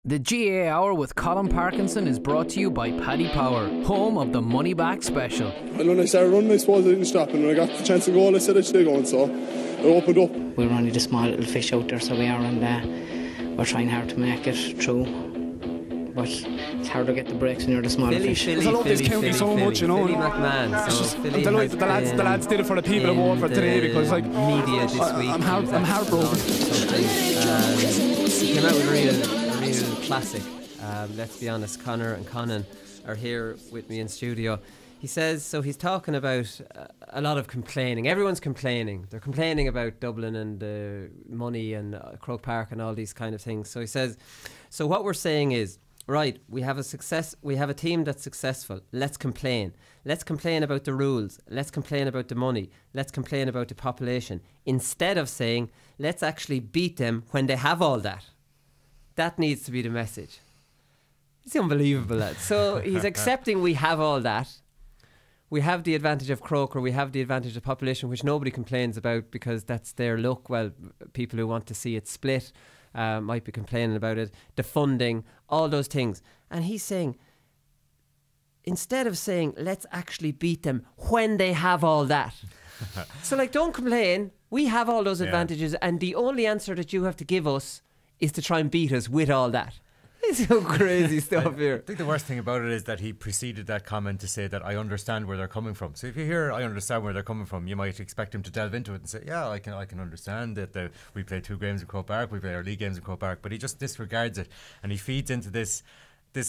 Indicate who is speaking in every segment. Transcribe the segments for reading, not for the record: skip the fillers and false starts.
Speaker 1: The GAA Hour with Colm Parkinson is brought to you by Paddy Power, home of the Money Back Special.
Speaker 2: And when I started running, I suppose I didn't stop, and when I got the chance to go, I said I should go, and so I opened up.
Speaker 3: We're only the small little fish out there, so we are, and we're trying hard to make it through. But it's hard to get the breaks when you're the smaller fish.
Speaker 4: I love this county so much, you know.
Speaker 5: Philly McMahon.
Speaker 4: I'm delighted the lads did it for the people of Waterford today, because like
Speaker 5: media this week.
Speaker 4: I'm heartbroken.
Speaker 5: He came out with a real classic. Let's be honest, Conor and Conan are here with me in studio. He says, so he's talking about a lot of complaining. Everyone's complaining. They're complaining about Dublin and money and Croke Park and all these kind of things. So he says, so what we're saying is, right, we have a team that's successful. Let's complain. Let's complain about the rules. Let's complain about the money. Let's complain about the population. Instead of saying, let's actually beat them when they have all that. That needs to be the message. It's unbelievable, lad. So he's accepting we have all that. We have the advantage of Croker. We have the advantage of population, which nobody complains about because that's their luck. Well, people who want to see it split might be complaining about it. The funding, all those things. And he's saying, instead of saying, let's actually beat them when they have all that. So, like, don't complain. We have all those advantages. And the only answer that you have to give us is to try and beat us with all that. It's some crazy stuff here.
Speaker 6: I think the worst thing about it is that he preceded that comment to say that I understand where they're coming from. So if you hear I understand where they're coming from, you might expect him to delve into it and say, yeah, I can understand that we play 2 games in Croke Park, we play our league games in Croke Park, but he just disregards it, and he feeds into this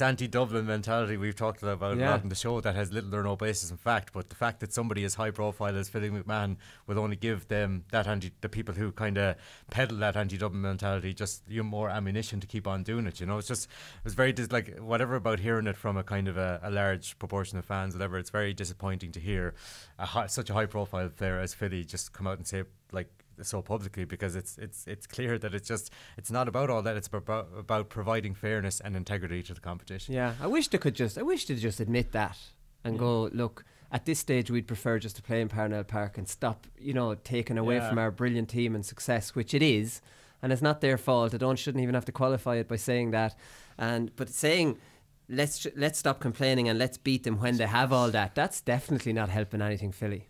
Speaker 6: anti-Dublin mentality we've talked about a lot in the show that has little or no basis in fact. But the fact that somebody as high profile as Philly McMahon will only give them the people who kind of peddle that anti-Dublin mentality just more ammunition to keep on doing it, you know. It was very like whatever about hearing it from a kind of a large proportion of fans, whatever. It's very disappointing to hear such a high profile player as Philly just come out and say like so publicly, because it's clear that it's not about all that. It's about providing fairness and integrity to the competition.
Speaker 5: Yeah, I wish they'd just admit that and go, look, at this stage we'd prefer just to play in Parnell Park and stop, taking away from our brilliant team and success, which it is, and it's not their fault. They shouldn't even have to qualify it by saying that, but saying let's stop complaining and let's beat them when they have all that. That's definitely not helping anything, Philly.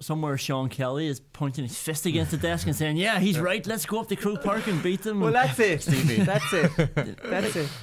Speaker 7: Somewhere Sean Kelly is pointing his fist against the desk and saying, yeah, he's right, let's go up to Croke Park and beat them.
Speaker 5: Well, that's it, Stevie. That's it.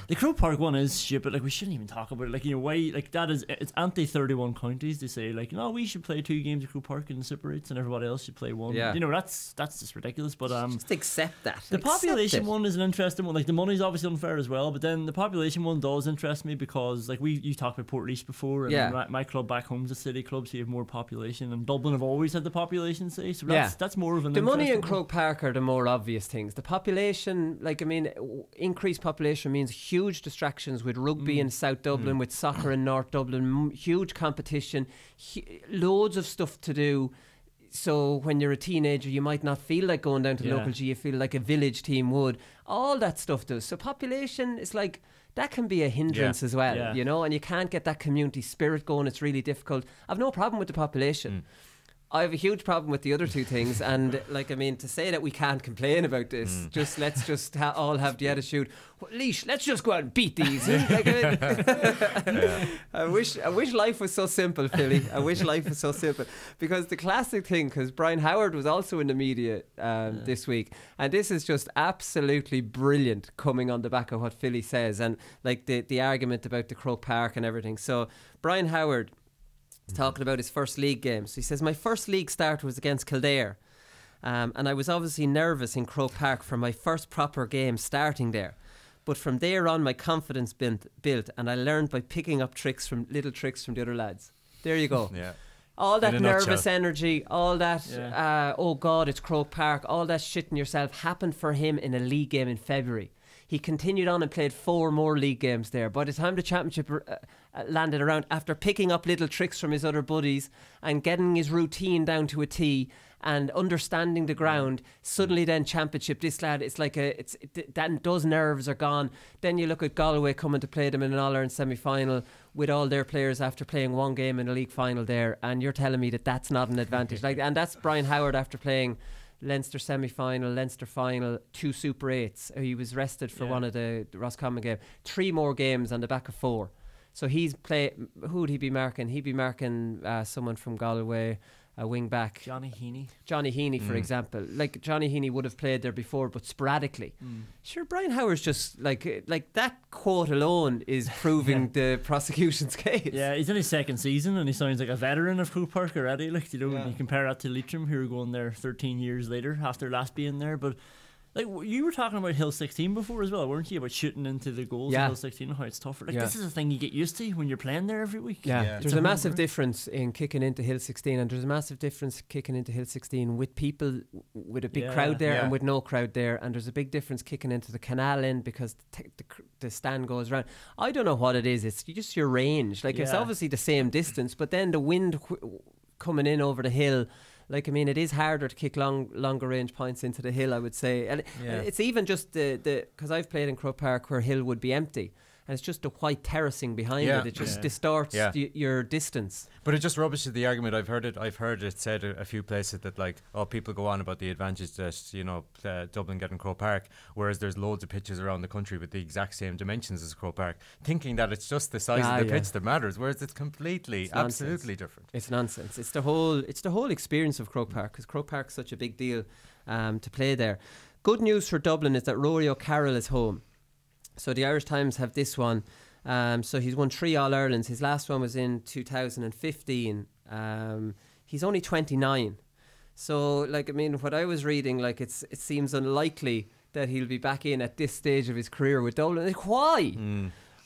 Speaker 7: The Croke Park one is stupid. Like, we shouldn't even talk about it. Like, why? Like, it's anti 31 counties. They say, like, no, we should play 2 games at Croke Park in the Super 8s and everybody else should play 1.
Speaker 5: Yeah.
Speaker 7: That's just ridiculous. But
Speaker 5: just accept that.
Speaker 7: The population one is an interesting one. Like, the money's obviously unfair as well, but then the population one does interest me because, like, you talked about Portlaoise before, and my club back home's a city club, so you have more population, and Dublin have always had the population, say, so that's more of an
Speaker 5: the money in Croke Park are the more obvious things. The population, increased population means huge distractions with rugby in South Dublin, with soccer in North Dublin, huge competition, loads of stuff to do. So when you're a teenager, you might not feel like going down to the local G, you feel like a village team would. All that stuff does. So population is like, that can be a hindrance as well, and you can't get that community spirit going. It's really difficult. I've no problem with the population. I have a huge problem with the other 2 things, and to say that we can't complain about this, let's just all have the attitude, well, Leash, let's just go out and beat these. I wish life was so simple, Philly. I wish life was so simple, because the classic thing, because Brian Howard was also in the media this week, and this is just absolutely brilliant coming on the back of what Philly says, and like the argument about the Croke Park and everything. So Brian Howard talking about his first league game. So he says, my first league start was against Kildare, and I was obviously nervous in Croke Park for my first proper game starting there. But from there on, my confidence built, and I learned by picking up little tricks from the other lads. There you go. All that nervous energy, all that, oh God, it's Croke Park, all that shitting yourself happened for him in a league game in February. He continued on and played 4 more league games there. By the time the championship landed around, after picking up little tricks from his other buddies and getting his routine down to a T and understanding the ground, suddenly then championship, this lad, it's like those nerves are gone. Then you look at Galway coming to play them in an All-Ireland semi-final with all their players after playing 1 game in a league final there, and you're telling me that that's not an advantage. And that's Brian Howard after playing Leinster semi-final, Leinster final, 2 Super 8s. He was rested for one of the Roscommon game. 3 more games on the back of 4. So he's who would he be marking? He'd be marking someone from Galway, a wing back.
Speaker 7: Johnny
Speaker 5: Heaney, for example. Like, Johnny Heaney would have played there before, but sporadically. Sure, Brian Howard's just like that quote alone is proving the prosecution's case.
Speaker 7: Yeah, he's in his 2nd season and he sounds like a veteran of Croke Park already. Like, you know, when you compare that to Leitrim, who are going there 13 years later after last being there. But like, you were talking about Hill 16 before as well, weren't you? About shooting into the goals in Hill 16 and how it's tougher. Like, this is a thing you get used to when you're playing there every week.
Speaker 5: There's a massive difference in kicking into Hill 16, and there's a massive difference kicking into Hill 16 with people, with a big crowd there and with no crowd there. And there's a big difference kicking into the canal end because the stand goes around. I don't know what it is. It's just your range. Like, it's obviously the same distance, but then the wind coming in over the hill. Like, I mean, it is harder to kick longer range points into the hill, I would say. And it's even just because I've played in Croke Park where hill would be empty. And it's just the white terracing behind it. It just distorts your distance.
Speaker 6: But it just rubbishes the argument. I've heard it said a few places that, like, people go on about the advantage that, you know, Dublin getting Croke Park, whereas there's loads of pitches around the country with the exact same dimensions as Croke Park, thinking that it's just the size of the pitch that matters, whereas it's absolutely different.
Speaker 5: It's nonsense. It's the whole experience of Croke Park, because Croke Park's such a big deal to play there. Good news for Dublin is that Rory O'Carroll is home. So the Irish Times have this one. So he's won 3 All-Irelands. His last one was in 2015. He's only 29. So, like, I mean, what I was reading, like, it seems unlikely that he'll be back in at this stage of his career with Dublin. Like, why?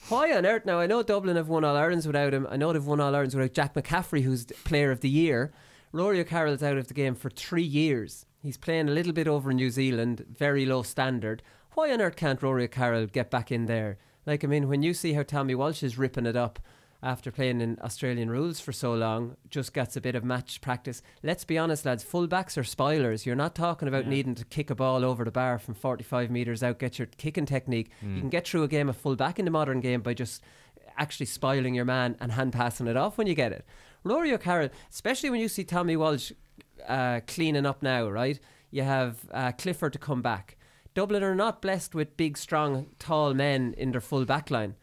Speaker 5: Why on earth? Now, I know Dublin have won All-Irelands without him. I know they've won All-Irelands without Jack McCaffrey, who's Player of the Year. Rory O'Carroll's out of the game for 3 years. He's playing a little bit over in New Zealand, very low standard. Why on earth can't Rory O'Carroll get back in there? Like, I mean, when you see how Tommy Walsh is ripping it up after playing in Australian rules for so long, just gets a bit of match practice. Let's be honest, lads, fullbacks are spoilers. You're not talking about needing to kick a ball over the bar from 45 metres out, get your kicking technique. You can get through a game of fullback in the modern game by just actually spoiling your man and hand passing it off when you get it. Rory O'Carroll, especially when you see Tommy Walsh cleaning up now, right? You have Clifford to come back. Dublin are not blessed with big, strong, tall men in their full back line.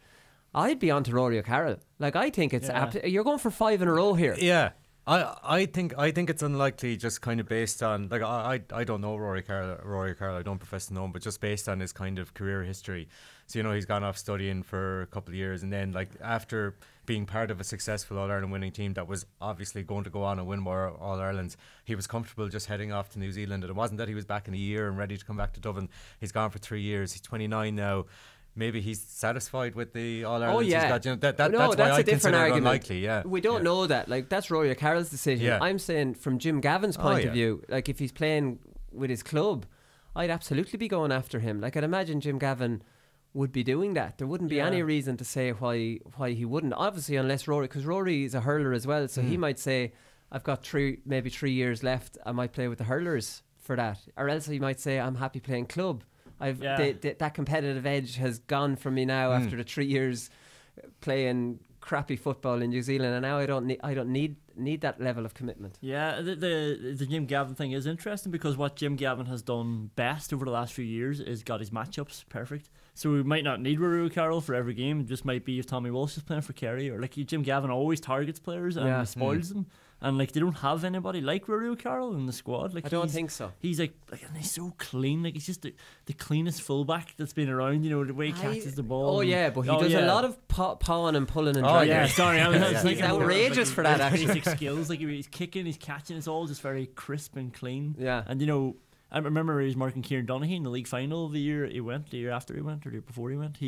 Speaker 5: I'd be on to Rory O'Carroll. Like, I think it's you're going for 5 in a row here.
Speaker 6: Yeah. I think it's unlikely, just kind of based on, like, I don't know Rory Carroll, I don't profess to know him, but just based on his kind of career history. So, you know, he's gone off studying for a couple of years, and then, like, after being part of a successful All-Ireland winning team that was obviously going to go on and win more All-Irelands, he was comfortable just heading off to New Zealand. And it wasn't that he was back in a year and ready to come back to Dublin. He's gone for 3 years. He's 29 now. Maybe he's satisfied with the All-Ireland he's got. You know, that's why I consider it unlikely. Yeah,
Speaker 5: we don't know that. Like, that's Rory O'Carroll's decision.
Speaker 6: Yeah.
Speaker 5: I'm saying from Jim Gavin's point of view, like, if he's playing with his club, I'd absolutely be going after him. Like, I'd imagine Jim Gavin would be doing that. There wouldn't be any reason to say why he wouldn't. Obviously, unless Rory, because Rory is a hurler as well, so he might say, I've got maybe 3 years left, I might play with the hurlers for that. Or else he might say, I'm happy playing club. That competitive edge has gone from me now after the 3 years playing crappy football in New Zealand, and now I don't need that level of commitment.
Speaker 7: Yeah, the Jim Gavin thing is interesting, because what Jim Gavin has done best over the last few years is got his matchups perfect. So we might not need Rory O'Carroll for every game. It just might be if Tommy Walsh is playing for Kerry, or like Jim Gavin always targets players and spoils them. And like, they don't have anybody like Rory O'Carroll in the squad. Like,
Speaker 5: I don't think so.
Speaker 7: He's like, and he's so clean. Like, he's just the cleanest fullback that's been around. You know, the way he catches the ball.
Speaker 5: Oh yeah, but he does a lot of pawing and pulling and
Speaker 7: dragging. Yeah, sorry,
Speaker 5: he's outrageous for that. Actually,
Speaker 7: basic skills. Like, he's kicking, he's catching. It's all just very crisp and clean.
Speaker 5: Yeah,
Speaker 7: and you know, I remember he was marking Kieran Dealy in the league final the year he went, the year after he went, or the year before he went.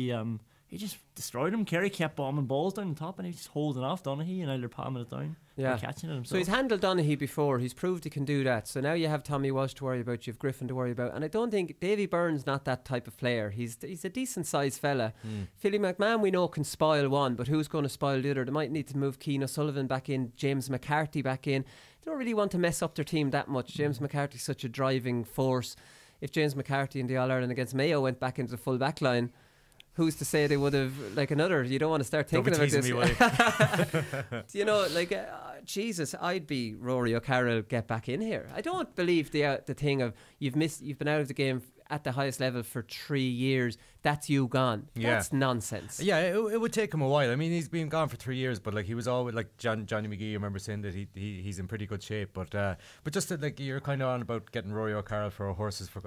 Speaker 7: He just destroyed him. Kerry kept bombing balls down the top, and he was just holding off Donaghy, and either palming it down, catching it himself.
Speaker 5: So he's handled Donaghy before. He's proved he can do that. So now you have Tommy Walsh to worry about. You have Griffin to worry about, and I don't think Davy Byrne's not that type of player. He's a decent sized fella. Philly McMahon we know can spoil one, but who's going to spoil the other? They might need to move Keane O'Sullivan back in, James McCarthy back in. They don't really want to mess up their team that much. James McCarthy's such a driving force. If James McCarthy in the All-Ireland against Mayo went back into the full back line, who's to say they would have, like, another, you don't want to start thinking about this. You know, like, Jesus, I'd be Rory O'Carroll, get back in here. I don't believe the thing of you've been out of the game at the highest level for 3 years, that's you gone. That's nonsense.
Speaker 6: Yeah, it would take him a while. I mean, he's been gone for 3 years, but like he was always like Johnny McGee. I remember saying that he's in pretty good shape. But just that, like, you're kind of on about getting Rory O'Carroll for horses for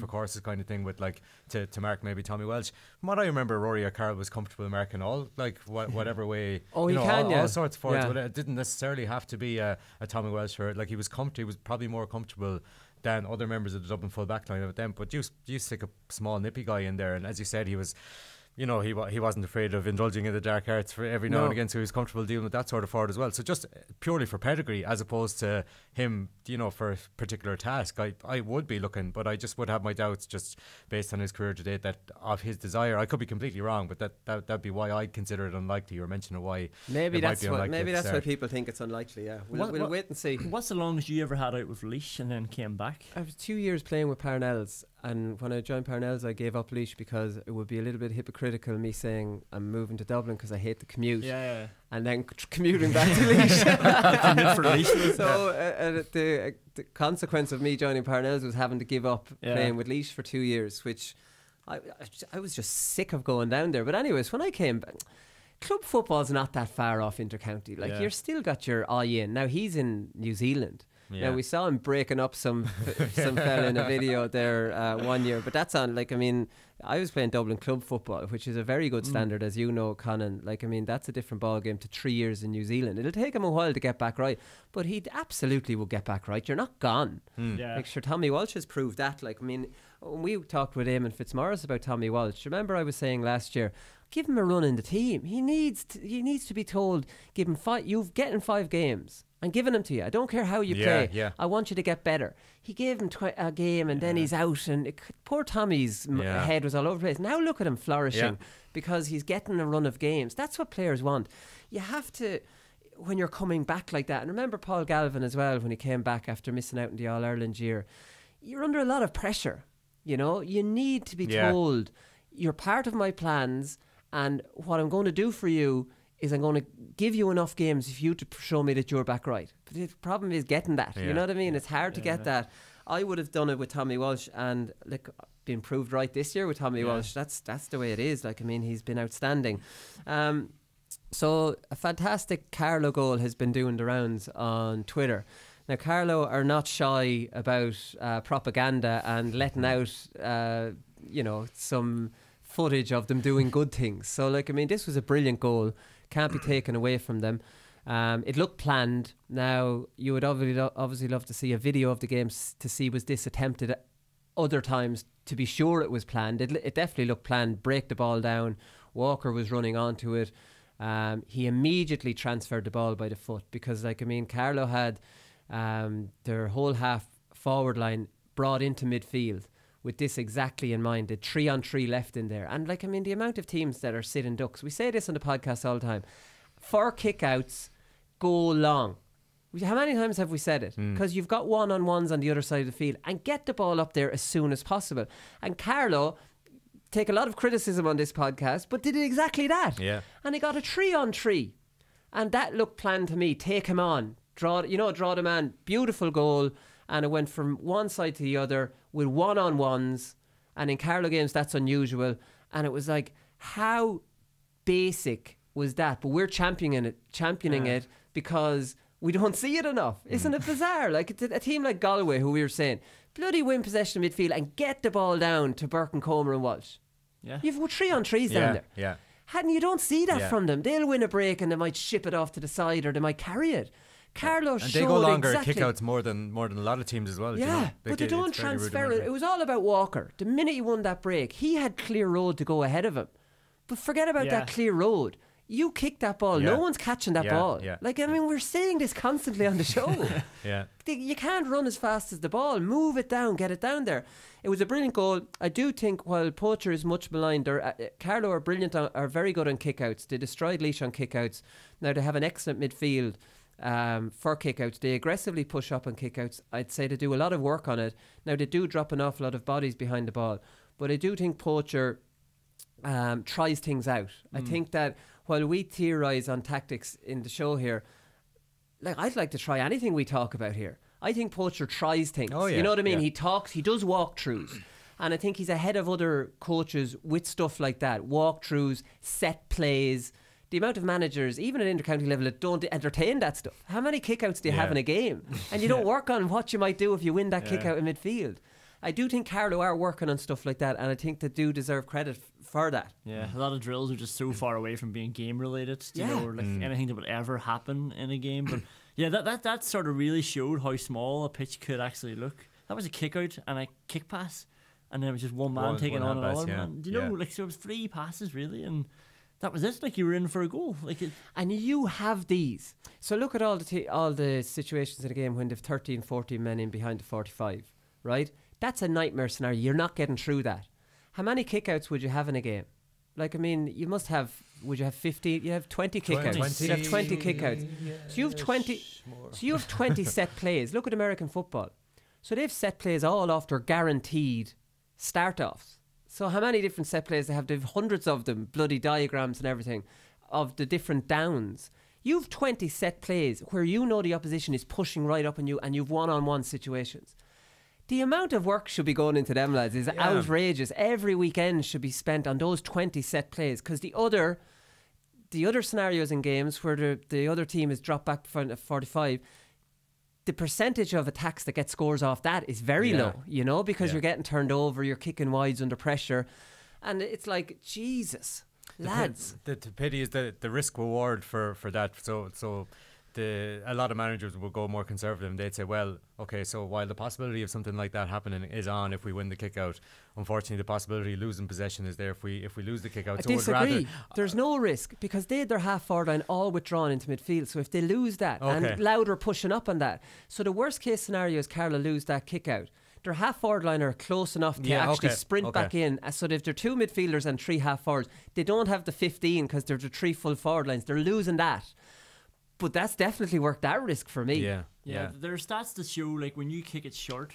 Speaker 6: courses kind of thing with, like, to mark maybe Tommy Welsh. From what I remember, Rory O'Carroll was comfortable marking all, like, whatever way.
Speaker 5: Oh,
Speaker 6: all sorts of forwards. But it didn't necessarily have to be a Tommy Welsh for it. Like, he was probably more comfortable than other members of the Dublin full back line of them. But you stick a small nippy guy in there, and as you said, he was, you know, he wasn't afraid of indulging in the dark arts for every now and again, so he was comfortable dealing with that sort of forward as well. So just purely for pedigree, as opposed to him, you know, for a particular task, I would be looking, but I just would have my doubts just based on his career to date, that of his desire. I could be completely wrong, but that'd be why I'd consider it unlikely, or mention why
Speaker 5: maybe that's why people think it's unlikely. Yeah, we'll wait and see.
Speaker 7: What's the longest you ever had out with Laois and then came back?
Speaker 5: I was 2 years playing with Parnells, and when I joined Parnells, I gave up Laois because it would be a little bit hypocritical me saying I'm moving to Dublin because I hate the commute. Yeah. And then commuting back to Laois. So the consequence of me joining Parnells was having to give up playing with Laois for 2 years, which I was just sick of going down there. But anyways, when I came back, club football's not that far off intercounty. Like, you're still got your eye in. Now he's in New Zealand. Now we saw him breaking up some fella in a video there 1 year, but that's on, like, I mean, I was playing Dublin club football, which is a very good standard, as you know, Conan. Like, I mean, that's a different ball game to 3 years in New Zealand. It'll take him a while to get back right, but he absolutely will get back right. You're not gone. Like, sure, Tommy Walsh has proved that. Like, I mean, when we talked with Eamon Fitzmaurice about Tommy Walsh, remember I was saying last year, give him a run in the team. He needs to be told, give him 5. You've getting 5 games. I'm giving him to you. I don't care how you play. I want you to get better. He gave him a game, and then he's out. And poor Tommy's head was all over the place. Now look at him flourishing because he's getting a run of games. That's what players want. You have to, when you're coming back like that. And remember Paul Galvin as well, when he came back after missing out in the All-Ireland year. You're under a lot of pressure. You know, you need to be told, you're part of my plans, and what I'm going to do for you is I'm going to give you enough games for you to show me that you're back right. But the problem is getting that. You know what I mean? It's hard to get that. I would have done it with Tommy Walsh, and like, been proved right this year with Tommy Walsh. That's the way it is. Like, I mean, he's been outstanding. So a fantastic Carlow goal has been doing the rounds on Twitter. Now, Carlow are not shy about propaganda and letting out, you know, some footage of them doing good things. So, like, I mean, this was a brilliant goal. Can't be taken away from them. It looked planned. Now, you would obviously love to see a video of the game to see was this attempted at other times to be sure it was planned. It definitely looked planned. Break the ball down. Walker was running onto it. He immediately transferred the ball by the foot because, like, I mean, Carlow had their whole half forward line brought into midfield with this exactly in mind. The 3-on-3 left in there. And, like, I mean, the amount of teams that are sitting ducks, we say this on the podcast all the time, 4 kickouts go long. How many times have we said it? Because you've got one-on-ones on the other side of the field, and get the ball up there as soon as possible. And Carlow take a lot of criticism on this podcast, but did exactly that. And he got a 3-on-3, and that looked planned to me. Take him on, draw the man. Beautiful goal. And it went from one side to the other with one-on-ones. And in Carlow games, that's unusual. And it was like, how basic was that? But we're championing it because we don't see it enough. Isn't it bizarre? Like, a team like Galway, who we were saying, bloody win possession of midfield and get the ball down to Burke and Comer and Walsh. You've 3-on-3s down there. And you don't see that from them. They'll win a break and they might ship it off to the side, or they might carry it. Carlow
Speaker 6: and they go longer kickouts more than a lot of teams as well.
Speaker 5: Yeah,
Speaker 6: you know?
Speaker 5: but they don't transfer it. It was all about Walker. The minute he won that break, he had clear road to go ahead of him. But forget about that clear road. You kick that ball. No one's catching that ball. Like, I mean, we're saying this constantly on the show. You can't run as fast as the ball. Move it down, get it down there. It was a brilliant goal. I do think while Poacher is much maligned, Carlow are brilliant, are very good on kickouts. They destroyed Laois on kickouts. Now they have an excellent midfield for kickouts. They aggressively push up on kickouts. I'd say they do a lot of work on it. Now they do drop an awful lot of bodies behind the ball, but I do think Poacher tries things out. I think that while we theorise on tactics in the show here, like I'd like to try anything we talk about here. I think Poacher tries things.
Speaker 6: Oh, yeah,
Speaker 5: You know what I mean?
Speaker 6: yeah.
Speaker 5: He talks, he does walkthroughs. And I think he's ahead of other coaches with stuff like that. Walkthroughs, set plays. The amount of managers, even at intercounty level, that don't entertain that stuff. How many kickouts do you have in a game? And you don't work on what you might do if you win that kick out in midfield. I do think Carlow are working on stuff like that, and I think they do deserve credit for that.
Speaker 7: Yeah, a lot of drills are just so far away from being game related, you know, or like anything that would ever happen in a game. But yeah, that sort of really showed how small a pitch could actually look. That was a kick out and a kick pass, and then it was just one man taking on another man. Do you know, like, so it was 3 passes really, and that was it. Like, you were in for a goal. Like,
Speaker 5: and you have these. So look at all the situations in a game when they've 13, 14 men in behind the 45, right? That's a nightmare scenario. You're not getting through that. How many kickouts would you have in a game? Like, I mean, you must have. Would you have 50? You have 20 kickouts. You'd have 20 kickouts. So you have 20. So you have 20 set plays. Look at American football. So they've set plays all off their guaranteed start-offs. So how many different set plays they have? They've hundreds of them, bloody diagrams and everything, of the different downs. You've 20 set plays where you know the opposition is pushing right up on you, and you've one-on-one situations. The amount of work should be going into them, lads, is outrageous. Every weekend should be spent on those 20 set plays, because the other scenarios in games where the other team is dropped back to 45, the percentage of attacks that get scores off that is very low, you know, because you're getting turned over, you're kicking wides under pressure, and it's like, Jesus, lads.
Speaker 6: The pity is that the risk reward for that. So a lot of managers will go more conservative, and they'd say, well, okay, so while the possibility of something like that happening is on if we win the kick out, unfortunately the possibility of losing possession is there if we lose the kick out.
Speaker 5: I
Speaker 6: So
Speaker 5: disagree. There's no risk, because they had their half forward line all withdrawn into midfield. So if they lose that, and Louder pushing up on that, so the worst case scenario is Carlow lose that kick out. Their half forward line are close enough to actually sprint back in. So if they're 2 midfielders and 3 half forwards, they don't have the 15 because they're the 3 full forward lines. They're losing that. But that's definitely worth that risk for me.
Speaker 7: Yeah. There are stats that show, like, when you kick it short,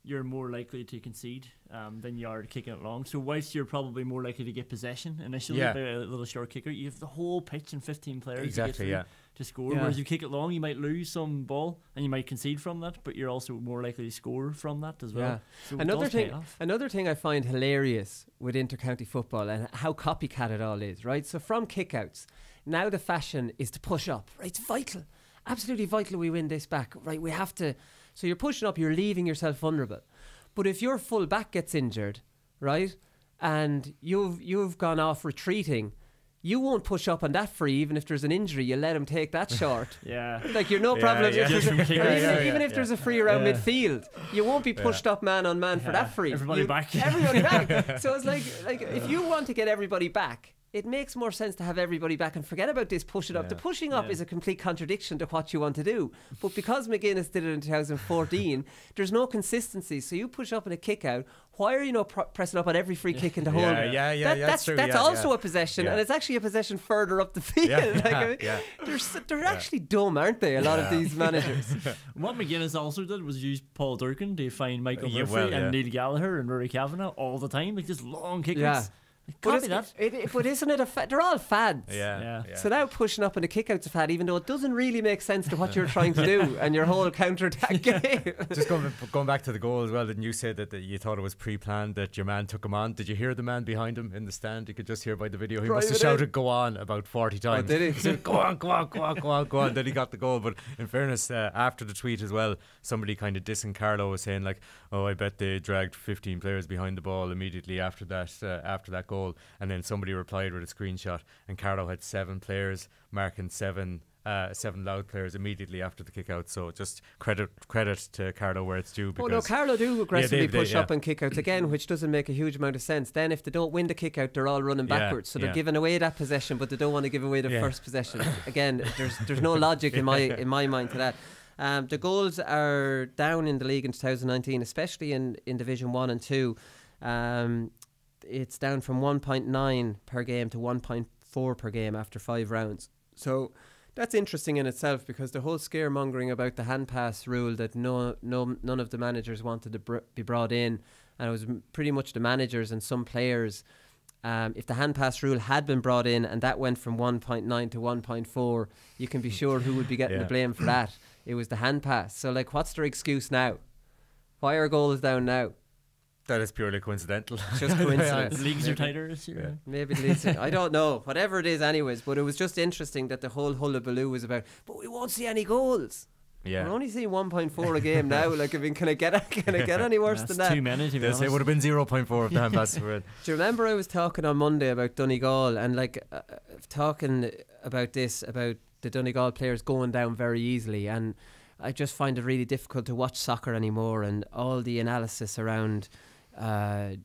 Speaker 7: you're more likely to concede than you are kicking it long. So whilst you're probably more likely to get possession initially by a little short kicker, you have the whole pitch and 15 players to score. Whereas you kick it long, you might lose some ball and you might concede from that, but you're also more likely to score from that as well. So
Speaker 5: another thing I find hilarious with intercounty football and how copycat it all is, right? So from kickouts, now the fashion is to push up, right? It's vital, absolutely vital we win this back, right? We have to. So you're pushing up, you're leaving yourself vulnerable. But if your full back gets injured, right, and you've gone off retreating, you won't push up on that free. Even if there's an injury, you let him take that short. Like, you're no problem. Even if there's a free around midfield, you won't be pushed up man on man for that free.
Speaker 7: Everybody back.
Speaker 5: So it's like if you want to get everybody back, it makes more sense to have everybody back and forget about this pushing up. The pushing up is a complete contradiction to what you want to do. But because McGuinness did it in 2014, there's no consistency. So you push up in a kick out. Why are you not pressing up on every free kick in the hole? That's true. That's also a possession, and it's actually a possession further up the field. They're actually dumb, aren't they? A lot of these managers.
Speaker 7: What McGuinness also did was use Paul Durkin to find Michael Murphy and Neil Gallagher and Rory Kavanagh all the time, like just long kickouts.
Speaker 5: But isn't it they're all fads? So now pushing up in the kickouts a fad, even though it doesn't really make sense to what you're trying to do and your whole counter-attack game.
Speaker 6: Just going back to the goal as well, didn't you say that you thought it was pre-planned, that your man took him on? Did you hear the man behind him in the stand? You could just hear by the video. He must have shouted "Go on" about 40 times.
Speaker 5: Did he?
Speaker 6: He said, "Go on, go on, go on, go on, go on." Then he got the goal. But in fairness, after the tweet as well, somebody kind of dissing Carlow was saying like, "Oh, I bet they dragged 15 players behind the ball immediately after that goal." And then somebody replied with a screenshot, and Carlow had 7 players marking 7 loud players immediately after the kick out. So just credit to Carlow where it's due. Because
Speaker 5: Carlow do aggressively push up and kick outs again, which doesn't make a huge amount of sense. Then if they don't win the kick out, they're all running backwards. So they're giving away that possession, but they don't want to give away the first possession. Again, there's no logic in my mind to that. The goals are down in the league in 2019, especially in Division 1 and 2. It's down from 1.9 per game to 1.4 per game after 5 rounds. So that's interesting in itself, because the whole scaremongering about the hand pass rule that none of the managers wanted to be brought in, and it was pretty much the managers and some players if the hand pass rule had been brought in and that went from 1.9 to 1.4, you can be sure who would be getting the blame for that. It was the hand pass. So, like, what's their excuse now? Why are goals down now?
Speaker 6: That is purely coincidental.
Speaker 5: Just coincidence.
Speaker 7: The leagues are tighter this year.
Speaker 5: Maybe the leagues I don't know. Whatever it is anyways. But it was just interesting that the whole hullabaloo was about, but we won't see any goals.
Speaker 6: Yeah.
Speaker 5: We're only seeing 1.4 a game now. Like, I mean, can it get any worse than that?
Speaker 7: Too many, to be honest.
Speaker 6: It would have been 0.4 if the hand passes were in.
Speaker 5: Do you remember I was talking on Monday about Donegal and like talking about this, about the Donegal players going down very easily, and I just find it really difficult to watch soccer anymore, and all the analysis around, is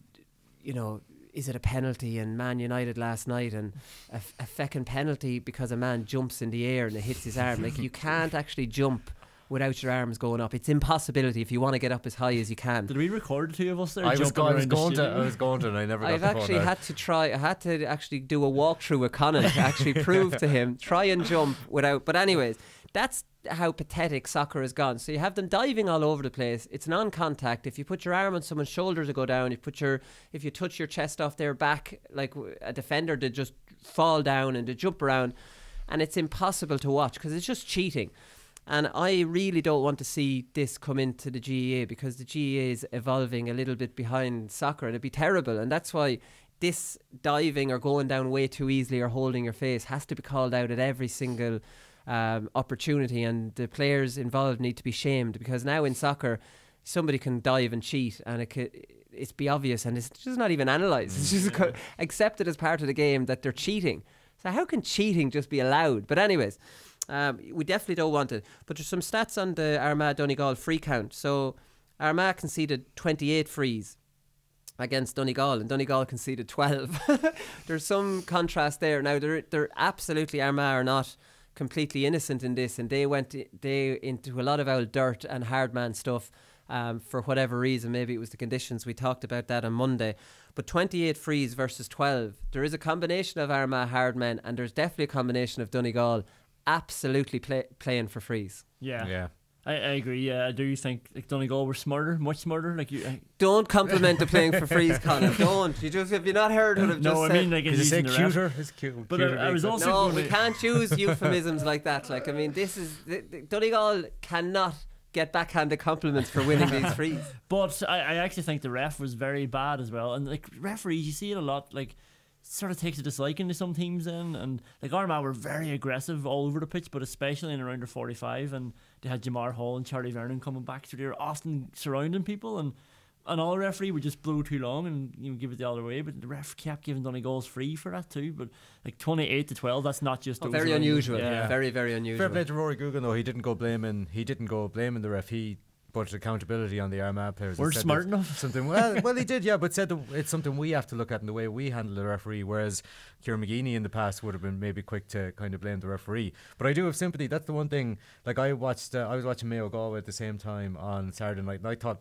Speaker 5: it a penalty in Man United last night, and a feckin' penalty because a man jumps in the air and it hits his arm. Like, you can't actually jump without your arms going up. It's impossibility if you want to get up as high as you can.
Speaker 7: Did we record the two of us there?
Speaker 6: I was going to, and I never got
Speaker 5: I've
Speaker 6: the phone
Speaker 5: actually
Speaker 6: out.
Speaker 5: had to actually do a walkthrough with Conan to actually prove to him, try and jump without. But anyways, that's how pathetic soccer has gone. So you have them diving all over the place. It's non-contact. If you put your arm on someone's shoulder to go down, if you touch your chest off their back, like a defender, they just fall down and they jump around, and it's impossible to watch because it's just cheating. And I really don't want to see this come into the GAA, because the GAA is evolving a little bit behind soccer, and it'd be terrible. And that's why this diving or going down way too easily or holding your face has to be called out at every single opportunity, and the players involved need to be shamed, because now in soccer somebody can dive and cheat and it's be obvious, and it's just not even analysed. It's just accepted as part of the game that they're cheating. So how can cheating just be allowed? But anyways, we definitely don't want it. But there's some stats on the Armagh Donegal free count. So Armagh conceded 28 frees against Donegal, and Donegal conceded 12. There's some contrast there. Now they're absolutely, Armagh are not completely innocent in this, and they went into a lot of old dirt and hard man stuff for whatever reason. Maybe it was the conditions. We talked about that on Monday. But 28 frees versus 12. There is a combination of Armagh hard men, and there's definitely a combination of Donegal absolutely playing for frees.
Speaker 7: Yeah. I agree. Yeah, I do think like Donegal were smarter, much smarter. Like
Speaker 5: don't compliment the playing for frees, Colin. Don't. Have you not heard what I've just said?
Speaker 7: I mean, like,
Speaker 6: did you say cuter? It's cute.
Speaker 7: But I was also
Speaker 5: no, we can't use euphemisms like that. Like, I mean, this is Donegal cannot get backhanded compliments for winning these frees.
Speaker 7: But I actually think the ref was very bad as well. And like referees, you see it a lot. Like, sort of takes a disliking to some teams then, and like Armagh were very aggressive all over the pitch, but especially in around their 45, and they had Jamar Hall and Charlie Vernon coming back, so they were often surrounding people, and all referee would just blow too long and give it the other way. But the ref kept giving Donegal's free for that too. But like 28 to 12, that's not just
Speaker 5: very unusual. Yeah, very, very unusual.
Speaker 6: Fair play to Rory Gugan though. He didn't go blaming the ref. He put accountability on the Armagh players.
Speaker 7: We're smart enough.
Speaker 6: Something well, he did, yeah, but said that it's something we have to look at in the way we handle the referee. Whereas Ciaran McGeeney in the past would have been maybe quick to kind of blame the referee. But I do have sympathy. That's the one thing. Like I was watching Mayo Galway at the same time on Saturday night, and I thought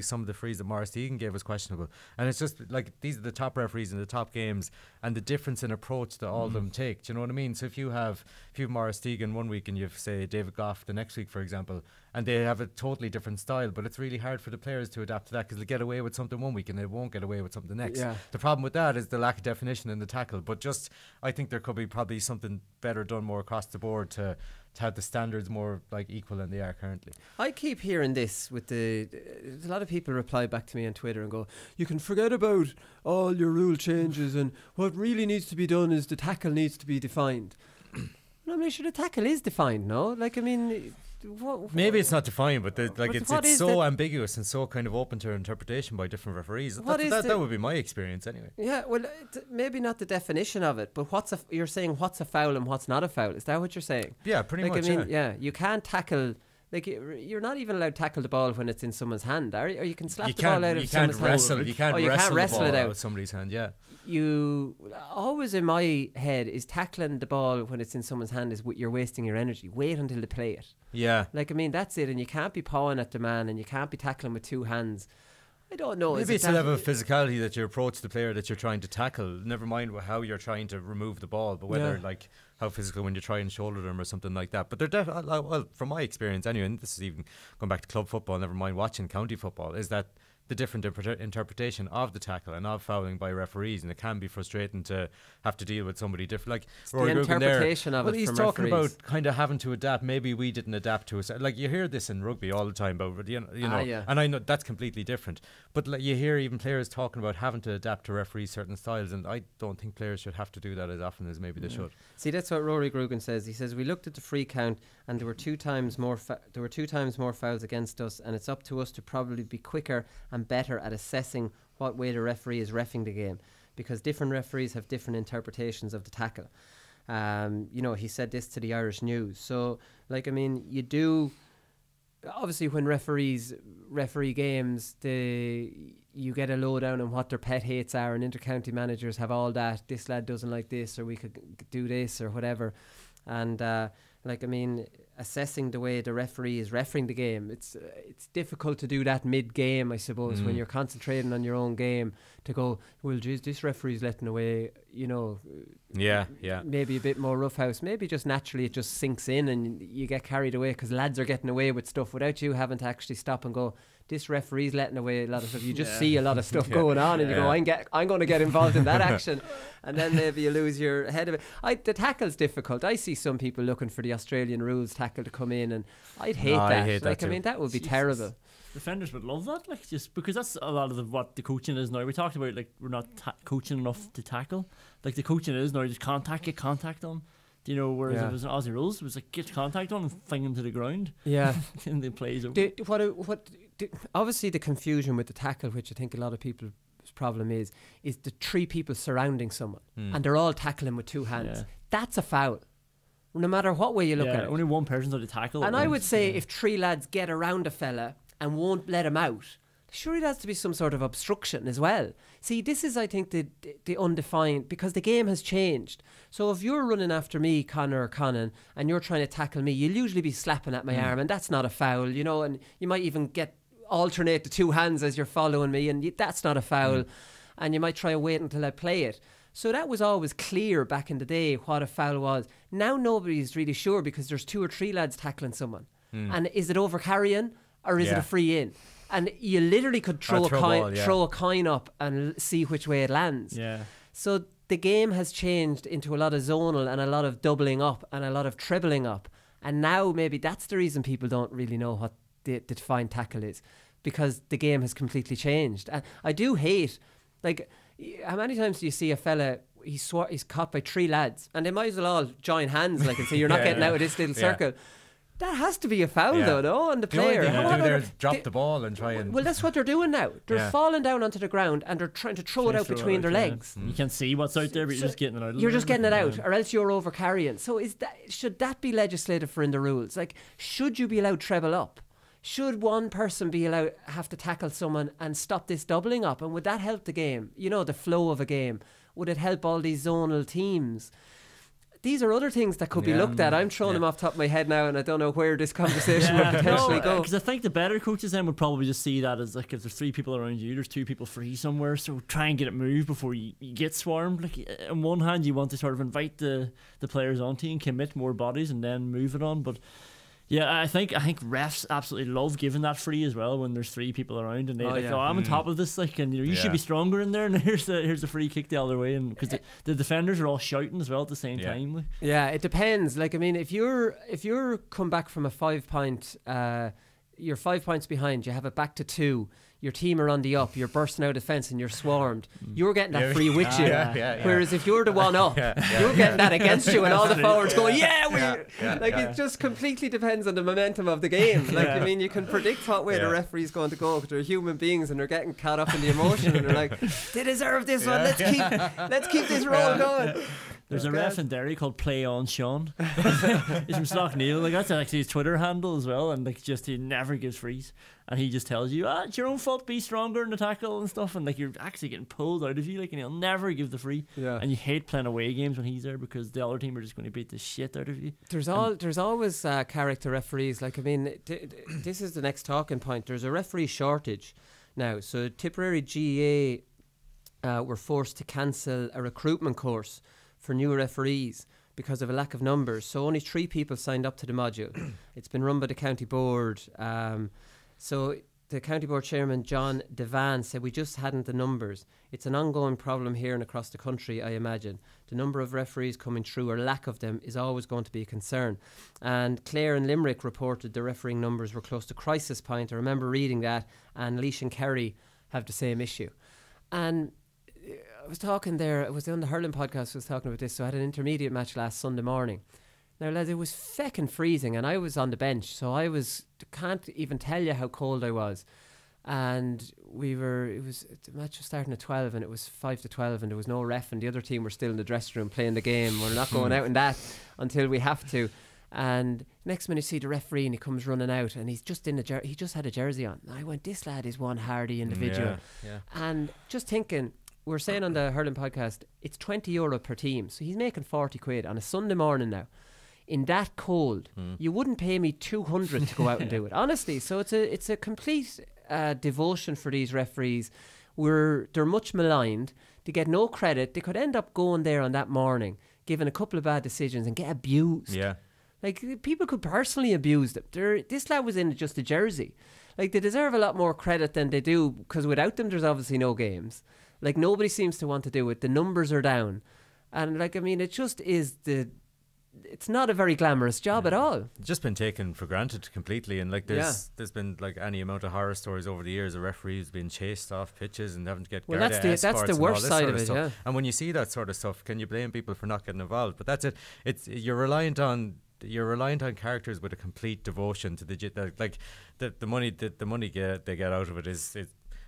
Speaker 6: some of the frees that Maurice Deegan gave was questionable. And it's just like these are the top referees in the top games, and the difference in approach that all of them take. Do you know what I mean? So if you have Maurice Deegan one week and you have say David Goff the next week, for example, and they have a totally different style, but it's really hard for the players to adapt to that, because they get away with something one week and they won't get away with something the next.
Speaker 5: Yeah.
Speaker 6: The problem with that is the lack of definition in the tackle. But I think there could be probably something better done more across the board to have the standards more like equal than they are currently.
Speaker 5: I keep hearing this with a lot of people reply back to me on Twitter and go, you can forget about all your rule changes, and what really needs to be done is the tackle needs to be defined. I'm not sure the tackle is defined, no? Like, I mean,
Speaker 6: maybe it's not defined, but it's so ambiguous and so kind of open to interpretation by different referees. That would be my experience anyway.
Speaker 5: Yeah, well, maybe not the definition of it, but you're saying what's a foul and what's not a foul. Is that what you're saying?
Speaker 6: Yeah, pretty much.
Speaker 5: I mean, yeah, you can't tackle. Like, you're not even allowed to tackle the ball when it's in someone's hand, are you? Or you can slap the ball out of someone's hand.
Speaker 6: You can't wrestle it out of somebody's hand, yeah.
Speaker 5: You always in my head is tackling the ball when it's in someone's hand is you're wasting your energy. Wait until they play it.
Speaker 6: Yeah.
Speaker 5: Like, I mean, that's it. And you can't be pawing at the man, and you can't be tackling with two hands. I don't know.
Speaker 6: Maybe it's a level of physicality that you approach the player that you're trying to tackle. Never mind how you're trying to remove the ball, but whether like how physical when you try and shoulder them or something like that. But they're definitely, well, from my experience anyway, and this is even going back to club football, never mind watching county football, is that the different interpretation of the tackle and of fouling by referees, and it can be frustrating to have to deal with somebody different. Like
Speaker 5: the interpretation of it.
Speaker 6: Well, he's
Speaker 5: from
Speaker 6: talking
Speaker 5: referees.
Speaker 6: about kind of having to adapt. Maybe we didn't adapt to it. Like you hear this in rugby all the time, but you know, and I know that's completely different. But like you hear even players talking about having to adapt to referees certain styles, and I don't think players should have to do that as often as maybe they should.
Speaker 5: See, that's what Rory Grugan says. He says we looked at the free count, and there were two times more fouls against us, and it's up to us to probably be quicker and better at assessing what way the referee is reffing the game, because different referees have different interpretations of the tackle. You know, he said this to the Irish News. So, like, I mean, you do. Obviously, when referee games, you get a lowdown on what their pet hates are, and intercounty managers have all that. This lad doesn't like this, or we could do this, or whatever. And like, I mean, assessing the way the referee is refereeing the game, it's difficult to do that mid-game, I suppose, when you're concentrating on your own game, to go, well, geez, this referee's letting away, you know, maybe a bit more roughhouse. Maybe just naturally it just sinks in and you get carried away because lads are getting away with stuff without you having to actually stop and go, this referee's letting away a lot of stuff. You just see a lot of stuff going on, and you go, I'm going to get involved in that action, and then maybe you lose your head of it. The tackle's difficult. I see some people looking for the Australian rules tackle to come in, and I'd hate that.
Speaker 6: I hate that too.
Speaker 5: I mean, that would be terrible.
Speaker 7: Defenders would love that, like, just because that's a lot of what the coaching is now. We talked about, like, we're not coaching enough to tackle. Like, the coaching is now just get contact on. You know, whereas if it was an Aussie rules, it was like get contact on and fling them to the ground. Yeah, and the plays over.
Speaker 5: Obviously, the confusion with the tackle, which I think a lot of people's problem is the three people surrounding someone, and they're all tackling with two hands. Yeah. That's a foul, no matter what way you look at it.
Speaker 7: Only one person's on the tackle.
Speaker 5: And I would say if three lads get around a fella and won't let him out, surely there has to be some sort of obstruction as well. See, this is, I think, the undefined, because the game has changed. So if you're running after me, Conor or Conan, and you're trying to tackle me, you'll usually be slapping at my arm, and that's not a foul, you know, and you might even alternate the two hands as you're following me, and that's not a foul, and you might try and wait until I play it. So that was always clear back in the day what a foul was. Now nobody's really sure because there's two or three lads tackling someone. And is it over carrying or is it a free in? And you literally could throw a coin up and see which way it lands. Yeah. So the game has changed into a lot of zonal and a lot of doubling up and a lot of trebling up. And now maybe that's the reason people don't really know what the defined tackle is, because the game has completely changed. And I do hate, like, how many times do you see a fella, he's caught by three lads and they might as well all join hands, like, and say, you're not getting out of this little circle. That has to be a foul, though, no? On the player.
Speaker 6: The only thing they do there is drop the ball and try and...
Speaker 5: Well, that's what they're doing now. They're falling down onto the ground and they're trying to throw it out between their legs.
Speaker 7: You can't see what's out there, but you're just getting it out.
Speaker 5: You're just getting it out, or else you're over carrying. So should that be legislated for in the rules? Like, should you be allowed treble up? Should one person be allowed have to tackle someone and stop this doubling up? And would that help the game? You know, the flow of a game. Would it help all these zonal teams? These are other things that could be looked at. I'm throwing them off the top of my head now, and I don't know where this conversation would potentially go.
Speaker 7: Because I think the better coaches then would probably just see that as, like, if there's three people around you, there's two people free somewhere, so try and get it moved before you get swarmed. Like, on one hand, you want to sort of invite the players onto you and commit more bodies and then move it on, but... Yeah, I think refs absolutely love giving that free as well when there's three people around and they I'm on top of this, like, and you should be stronger in there, and here's the free kick the other way, and because the defenders are all shouting as well at the same time. Like.
Speaker 5: Yeah, it depends. Like, I mean, if you're come back from a 5 point, you're 5 points behind, you have it back to 2. Your team are on the up, you're bursting out of fence and you're swarmed. You're getting that free with you. Whereas if you're the one up, you're getting that against you, and all the forwards going, it just completely depends on the momentum of the game. Like, I mean, you can predict what way the referee's going to go, because they're human beings and they're getting caught up in the emotion, and they're like, they deserve this one, let's keep this roll going.
Speaker 7: There's a ref in Derry called Play On Sean. He's from Slough-Neil. Like, that's actually his Twitter handle as well, and, like, just he never gives frees, and he just tells you, it's your own fault, be stronger in the tackle and stuff, and, like, you're actually getting pulled out of you, like, and he'll never give the free. And you hate playing away games when he's there, because the other team are just going to beat the shit out of you.
Speaker 5: There's always character referees. Like, I mean, this is the next talking point. There's a referee shortage now, so Tipperary GAA were forced to cancel a recruitment course for new referees because of a lack of numbers. So only 3 people signed up to the module. It's been run by the county board. So the county board chairman, John Devan, said we just hadn't the numbers. It's an ongoing problem here and across the country, I imagine. The number of referees coming through, or lack of them, is always going to be a concern. And Clare and Limerick reported the refereeing numbers were close to crisis point. I remember reading that, and Laois and Kerry have the same issue. And I was talking there, it was on the Hurling podcast, I was talking about this, so I had an intermediate match last Sunday morning. Now, lads, it was feckin' freezing, and I was on the bench, so can't even tell you how cold I was. And the match was starting at 12, and it was 5 to 12, and there was no ref, and the other team were still in the dressing room playing the game. We're not going out in that until we have to. And next minute, you see the referee, and he comes running out, and he's just he just had a jersey on. And I went, this lad is one hardy individual.
Speaker 6: Yeah.
Speaker 5: And just thinking, we're saying on the Hurling podcast, it's €20 per team, so he's making 40 quid on a Sunday morning now. In that cold, you wouldn't pay me 200 to go out and do it, honestly. So it's a complete devotion for these referees. They're much maligned. They get no credit. They could end up going there on that morning, giving a couple of bad decisions, and get abused.
Speaker 6: Yeah,
Speaker 5: like people could personally abuse them. This lad was in just a jersey. Like, they deserve a lot more credit than they do, because without them, there's obviously no games. Like, nobody seems to want to do it. The numbers are down, and like, I mean, it just is it's not a very glamorous job at all.
Speaker 6: It's just been taken for granted completely, and like there's been like any amount of horror stories over the years of referees being chased off pitches and having to get
Speaker 5: that's the worst side of it. Yeah.
Speaker 6: And when you see that sort of stuff, can you blame people for not getting involved? But that's it. You're reliant on characters with a complete devotion to the money they get out of it is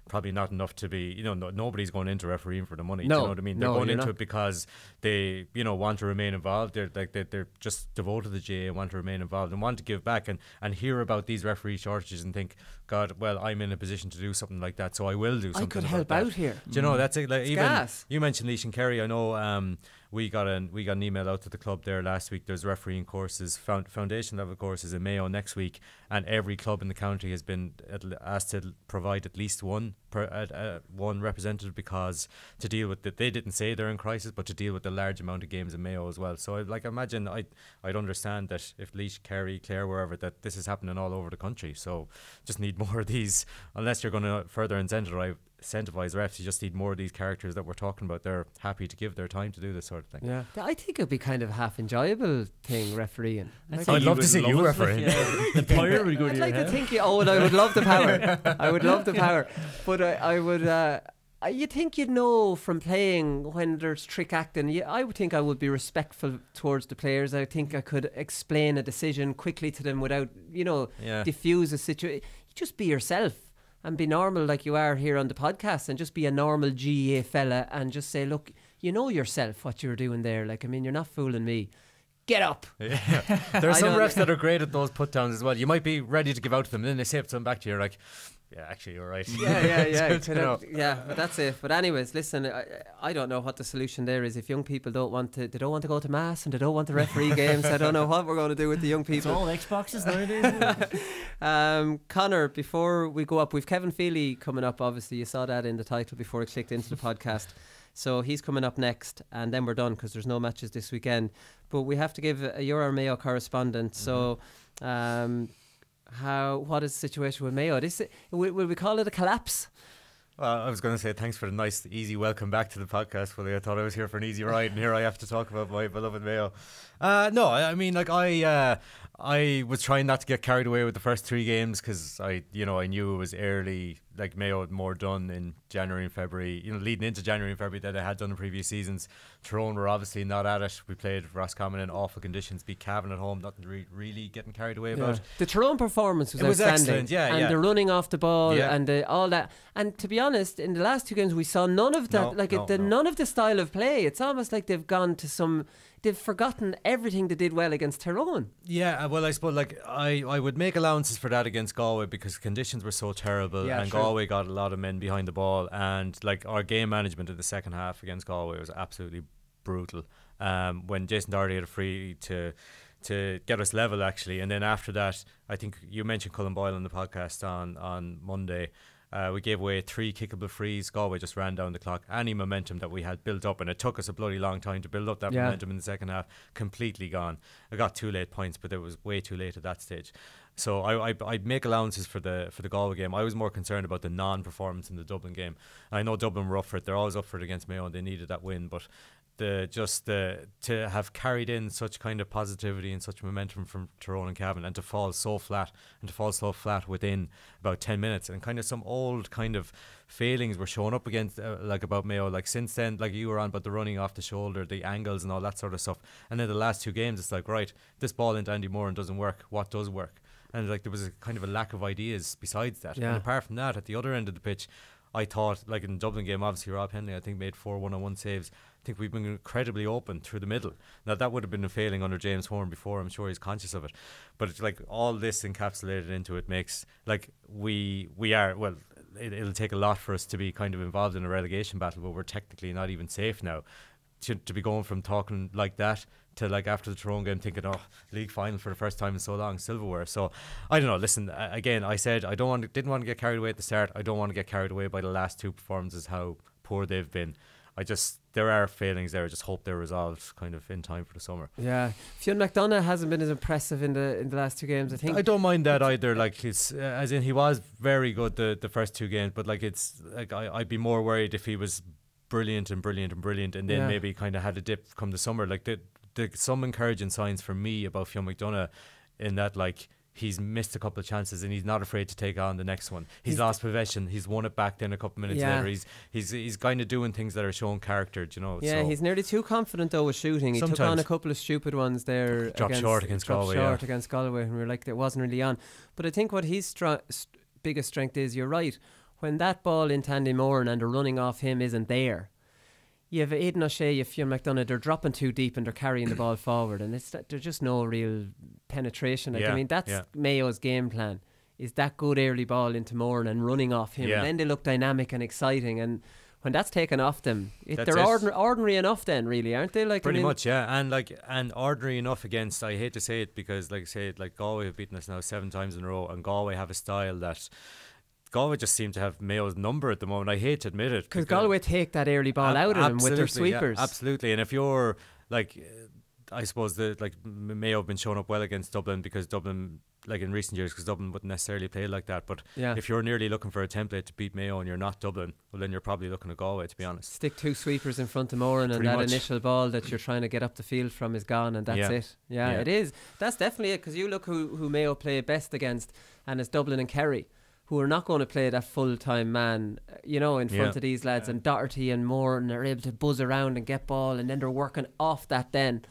Speaker 6: probably not enough to be, nobody's going into refereeing for the money.
Speaker 5: No,
Speaker 6: do you know what I mean? They're going into
Speaker 5: not.
Speaker 6: it because they, want to remain involved. They're just devoted to the GAA and want to remain involved and want to give back and hear about these referee shortages and think, God, well, I'm in a position to do something like that, so I will do something.
Speaker 5: I could
Speaker 6: about
Speaker 5: help
Speaker 6: that.
Speaker 5: out here.
Speaker 6: Do you know, that's it. Like,
Speaker 5: it's
Speaker 6: even
Speaker 5: gas.
Speaker 6: You mentioned Laois and Kerry. I know we got an email out to the club there last week. There's refereeing courses, foundation level courses in Mayo next week, and every club in the county has been asked to provide at least one representative, because to deal with they didn't say they're in crisis, but to deal with the large amount of games in Mayo as well. So I imagine I'd understand that if Laois, Kerry, Clare, wherever, that this is happening all over the country. So just need more of these, unless you're going to further incentivize refs. You just need more of these characters that we're talking about. They're happy to give their time to do this sort of thing.
Speaker 5: Yeah, I think it'd be kind of a half enjoyable thing, refereeing.
Speaker 6: I'd love to see you refereeing.
Speaker 7: The power would go to
Speaker 5: I'd
Speaker 7: your
Speaker 5: like
Speaker 7: head.
Speaker 5: to think and I would love the power. I would love the power, but I would. You think you'd know from playing when there's trick acting. I would think I would be respectful towards the players. I think I could explain a decision quickly to them without, diffuse a situation. Just be yourself and be normal like you are here on the podcast, and just be a normal GAA fella and just say, look, you know yourself what you're doing there. Like, I mean, you're not fooling me. Get up.
Speaker 6: Yeah. There's some refs that are great at those put downs as well. You might be ready to give out to them, and then they say something back to you, you're like, yeah, actually, you're right.
Speaker 5: Yeah, but that's it. But anyways, listen, I don't know what the solution there is. If young people don't want to go to mass and they don't want to referee games, I don't know what we're going to do with the young people.
Speaker 7: It's all Xboxes nowadays.
Speaker 5: Connor, before we go up, we've Kevin Feely coming up. Obviously, you saw that in the title before it clicked into the podcast. So he's coming up next, and then we're done because there's no matches this weekend. But we have to give you're our Mayo correspondent. So what is the situation with Mayo? Will we call it a collapse?
Speaker 6: Well, I was going to say thanks for the nice, easy welcome back to the podcast, Willie. I thought I was here for an easy ride, and here I have to talk about my beloved Mayo. No, I mean, like, I was trying not to get carried away with the first three games, because I knew it was early. Like, Mayo had more done in January and February, leading into January and February, that they had done in previous seasons. Tyrone were obviously not at it. We played Roscommon in awful conditions, beat Cavan at home, nothing really getting carried away about.
Speaker 5: The Tyrone performance was
Speaker 6: outstanding.
Speaker 5: Excellent, and the running off the ball and all that. And to be honest, in the last two games we saw none of that. None of the style of play. It's almost like they've gone to they've forgotten everything they did well against Tyrone.
Speaker 6: Yeah, well, I suppose I would make allowances for that against Galway, because conditions were so terrible, and true. Galway got a lot of men behind the ball, and like our game management in the second half against Galway was absolutely brutal. When Jason Doherty had a free to get us level, actually, and then after that, I think you mentioned Cullen Boyle on the podcast on Monday. We gave away 3 kickable frees. Galway just ran down the clock. Any momentum that we had built up, and it took us a bloody long time to build up that momentum in the second half, completely gone. I got 2 late points, but it was way too late at that stage. So I'd make allowances for the Galway game. I was more concerned about the non-performance in the Dublin game. I know Dublin were up for it. They're always up for it against Mayo, and they needed that win. But to have carried in such kind of positivity and such momentum from Tyrone and Cavan, and to fall so flat within about 10 minutes, and kind of some old kind of failings were showing up against like about Mayo, like since then, like you were on about the running off the shoulder, the angles and all that sort of stuff. And then the last 2 games, it's like, right, this ball into Andy Moran doesn't work. What does work? And like there was a kind of a lack of ideas besides that. And apart from that, at the other end of the pitch, I thought, like in the Dublin game, obviously Rob Henley, I think, made 4 one-on-one saves. I think we've been incredibly open through the middle. Now that would have been a failing under James Horn before. I'm sure he's conscious of it. But it's like all this encapsulated into it makes like we are, well, it'll take a lot for us to be kind of involved in a relegation battle, but we're technically not even safe now. To be going from talking like that to like after the Tyrone game thinking, oh, league final for the first time in so long, silverware. So I don't know. Listen, again, I said didn't want to get carried away at the start. I don't want to get carried away by the last 2 performances, how poor they've been. There are failings there. I just hope they're resolved kind of in time for the summer.
Speaker 5: Yeah, Fionn McDonough hasn't been as impressive in the last 2 games. I think
Speaker 6: I don't mind that either. Like he's as in he was very good the first 2 games, but like it's like I'd be more worried if he was brilliant and then maybe kind of had a dip come the summer. Like some encouraging signs for me about Fionn McDonough in that, like, he's missed a couple of chances and he's not afraid to take on the next one. He's lost possession, he's won it back then a couple of minutes later. He's kind of doing things that are showing character, you know.
Speaker 5: Yeah, so he's nearly too confident though with shooting. He took on a couple of stupid ones there.
Speaker 6: Dropped short against Galway,
Speaker 5: and we were like, it wasn't really on. But I think what his biggest strength is, you're right, when that ball into Andy Moran and the running off him isn't there, you have Aidan O'Shea, you have Fionn McDonough, they're dropping too deep and they're carrying the ball forward, and there's just no real penetration. I mean, that's Mayo's game plan, is that good early ball into Moran and running off him, and then they look dynamic and exciting, and when that's taken off them, they're ordinary enough then, really, aren't they? Like,
Speaker 6: pretty much, yeah. And ordinary enough against, I hate to say it, because like Galway have beaten us now 7 times in a row, and Galway have a style that Galway just seem to have Mayo's number at the moment. I hate to admit it,
Speaker 5: because Galway take that early ball out of them with their sweepers.
Speaker 6: Yeah, absolutely. And if you're like, I suppose Mayo have been showing up well against Dublin, because Dublin, like in recent years, because Dublin wouldn't necessarily play like that. But if you're nearly looking for a template to beat Mayo and you're not Dublin, well, then you're probably looking at Galway, to be honest.
Speaker 5: Stick 2 sweepers in front of Moran, and that initial ball that you're trying to get up the field from is gone, and that's it. Yeah, it is. That's definitely it, because you look who Mayo play best against, and it's Dublin and Kerry, who are not going to play that full-time man, you know, in front of these lads. And Doherty and Moran are able to buzz around and get ball, and then they're working off that then,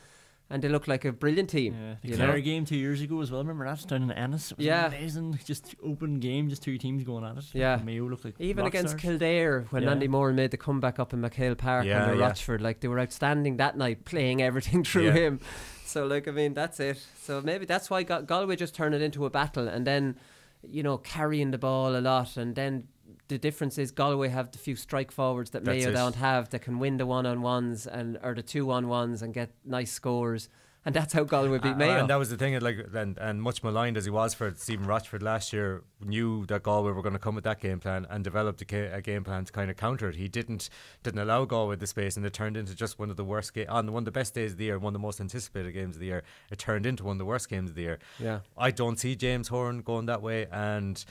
Speaker 5: and they look like a brilliant team.
Speaker 7: The Clare game 2 years ago as well, remember that, down in Ennis? It was amazing, just open game, just 2 teams going at it. Mayo looked like
Speaker 5: even against Kildare, when Andy Moran made the comeback up in McHale Park under Rochford, like, they were outstanding that night, playing everything through him. So, like, I mean, that's it. So maybe that's why Galway just turned it into a battle, and then, you know, carrying the ball a lot. And then the difference is Galway have the few strike forwards that Mayo don't have, that can win the 1-on-1s or the 2-on-1s and get nice scores. And that's how Galway beat Mayo.
Speaker 6: And that was the thing, and much maligned as he was for Stephen Rochford last year, knew that Galway were going to come with that game plan and developed a game plan to kind of counter it. He didn't allow Galway the space, and it turned into just one of the worst games, on one of the best days of the year, one of the most anticipated games of the year. It turned into one of the worst games of the year. Yeah, I don't see James Horn going that way, and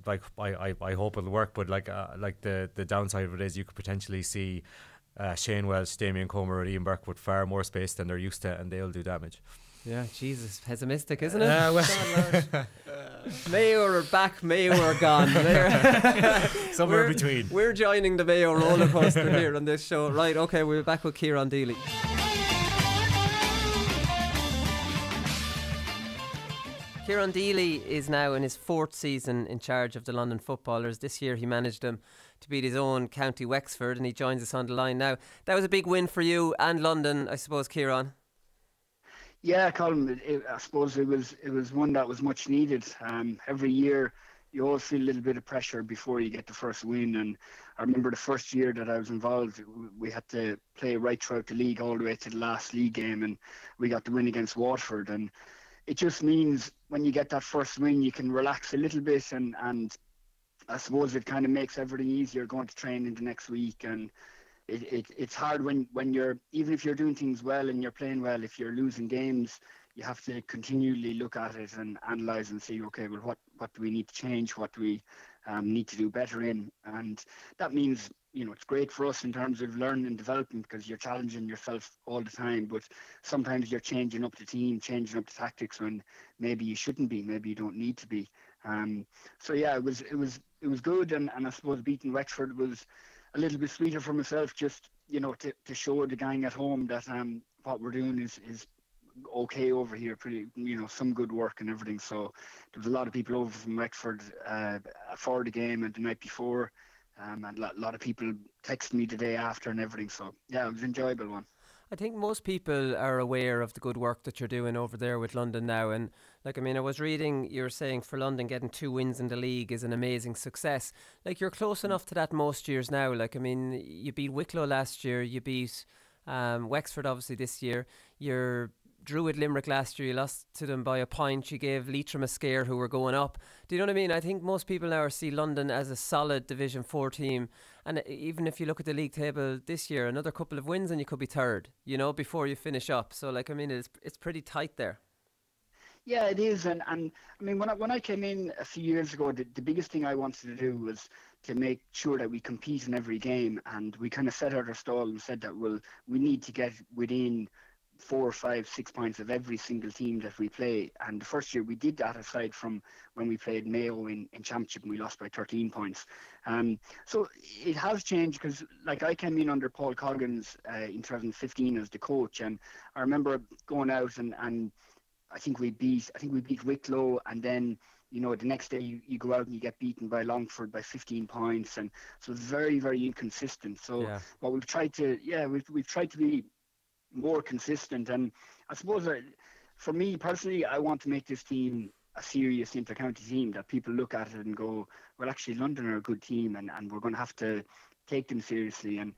Speaker 6: like I hope it'll work. But like the downside of it is you could potentially see Shane Welsh, Damien Comer, and Ian Burke with far more space than they're used to, and they'll do damage.
Speaker 5: Yeah, Jesus, pessimistic, isn't it? Mayo are back, Mayo are gone.
Speaker 6: Somewhere between.
Speaker 5: We're joining the Mayo roller coaster here on this show. Right, okay, we're back with Kieran Dealy. Kieran Dealy is now in his 4th season in charge of the London Footballers. This year he managed them to beat his own County Wexford, and he joins us on the line now. That was a big win for you and London, I suppose, Kieran.
Speaker 8: Yeah, Colm, I suppose it was one that was much needed. Every year you always feel a little bit of pressure before you get the first win, and I remember the first year that I was involved, we had to play right throughout the league all the way to the last league game, and we got the win against Waterford. And it just means when you get that first win, you can relax a little bit and I suppose it kind of makes everything easier going to training the next week. And it's hard when you're, even if you're doing things well and you're playing well, if you're losing games, you have to continually look at it and analyse and see, okay, well, what do we need to change? What do we need to do better in? And that means, it's great for us in terms of learning and development, because you're challenging yourself all the time, but sometimes you're changing up the team, changing up the tactics when maybe you shouldn't be, maybe you don't need to be. So yeah, it was good, and I suppose beating Wexford was a little bit sweeter for myself, just to show the gang at home that what we're doing is okay over here, pretty, some good work and everything. So there was a lot of people over from Wexford for the game and the night before, and a lot of people texted me the day after and everything. So yeah, it was an enjoyable one.
Speaker 5: I think most people are aware of the good work that you're doing over there with London now. And I was reading, you're saying for London getting 2 wins in the league is an amazing success. You're close enough to that most years now. You beat Wicklow last year, you beat Wexford obviously this year. You're drew with Limerick last year, you lost to them by a point, you gave Leitrim a scare who were going up. Do you know what I mean? I think most people now see London as a solid Division 4 team, and even if you look at the league table this year, another couple of wins and you could be third, before you finish up. So it's pretty tight there.
Speaker 8: Yeah, it is, and I mean, when I came in a few years ago, the biggest thing I wanted to do was to make sure that we compete in every game, and we kind of set out our stall and said that, well, we need to get within 4, 5, 6 points of every single team that we play. And the first year we did that, aside from when we played Mayo in Championship and we lost by 13 points. So it has changed, because I came in under Paul Coggins in 2015 as the coach, and I remember going out and I think we beat Wicklow, and then the next day you go out and you get beaten by Longford by 15 points, and so it's very, very inconsistent. So what we've tried to we've tried to be more consistent. And I suppose for me personally, I want to make this team a serious inter-county team, that people look at it and go, well, actually London are a good team, and we're going to have to take them seriously. And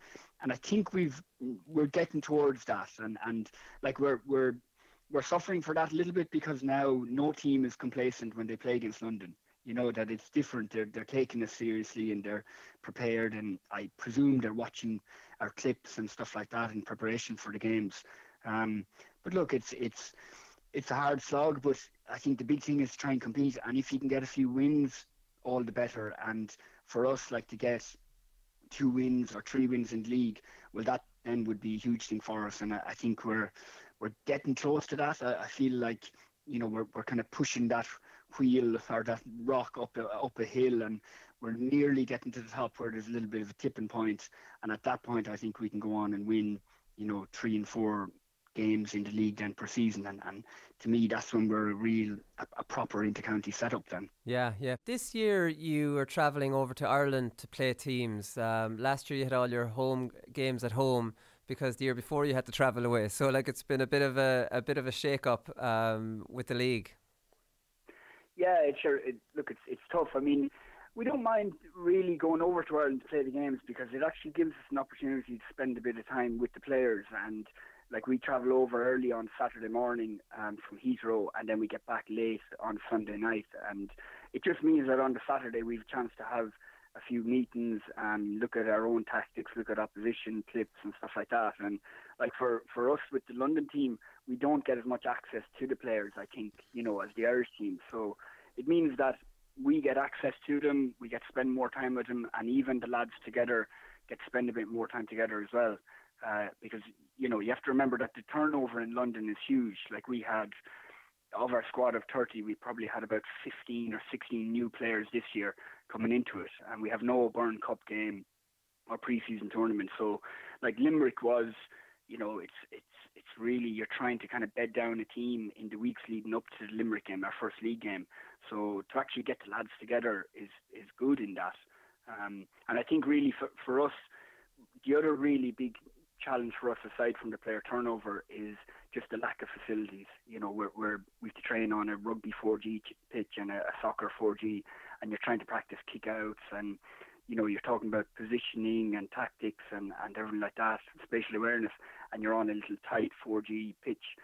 Speaker 8: I think we're getting towards that, and we're suffering for that a little bit, because now no team is complacent when they play against London. That it's different. They're taking us seriously and they're prepared, and I presume they're watching our clips and stuff like that in preparation for the games. But look, it's a hard slog, but I think the big thing is to try and compete, and if you can get a few wins, all the better. And for us, to get 2 wins or 3 wins in the league, well, that then would be a huge thing for us, and I think we're getting close to that. I feel like we're kind of pushing that wheel or that rock up a hill, and we're nearly getting to the top where there's a little bit of a tipping point, and at that point I think we can go on and win 3 and 4 games in the league then per season, and to me that's when we're a proper inter-county setup then.
Speaker 5: Yeah. This year you are travelling over to Ireland to play teams. Last year you had all your home games at home, because the year before you had to travel away. So it's been a bit of a shake-up with the league.
Speaker 8: Yeah, it's tough. I mean, we don't mind really going over to Ireland to play the games, because it actually gives us an opportunity to spend a bit of time with the players. And we travel over early on Saturday morning from Heathrow, and then we get back late on Sunday night. And it just means that on the Saturday we've a chance to have a few meetings and look at our own tactics, look at opposition clips and stuff like that. And for us with the London team, we don't get as much access to the players, I think, as the Irish team. So it means that we get access to them, we get to spend more time with them, and even the lads together get to spend a bit more time together as well. Because, you have to remember that the turnover in London is huge. We had, of our squad of 30, we probably had about 15 or 16 new players this year coming into it, and we have no Byrne Cup game or pre-season tournament. So Limerick was, it's really, you're trying to kind of bed down a team in the weeks leading up to the Limerick game, our first league game. So to actually get the lads together is good in that. And I think really for us, the other really big challenge for us, aside from the player turnover, is just the lack of facilities. We have to train on a rugby 4G pitch and a soccer 4G, and you're trying to practice kick-outs, and you're talking about positioning and tactics and everything like that, spatial awareness, and you're on a little tight 4G pitch.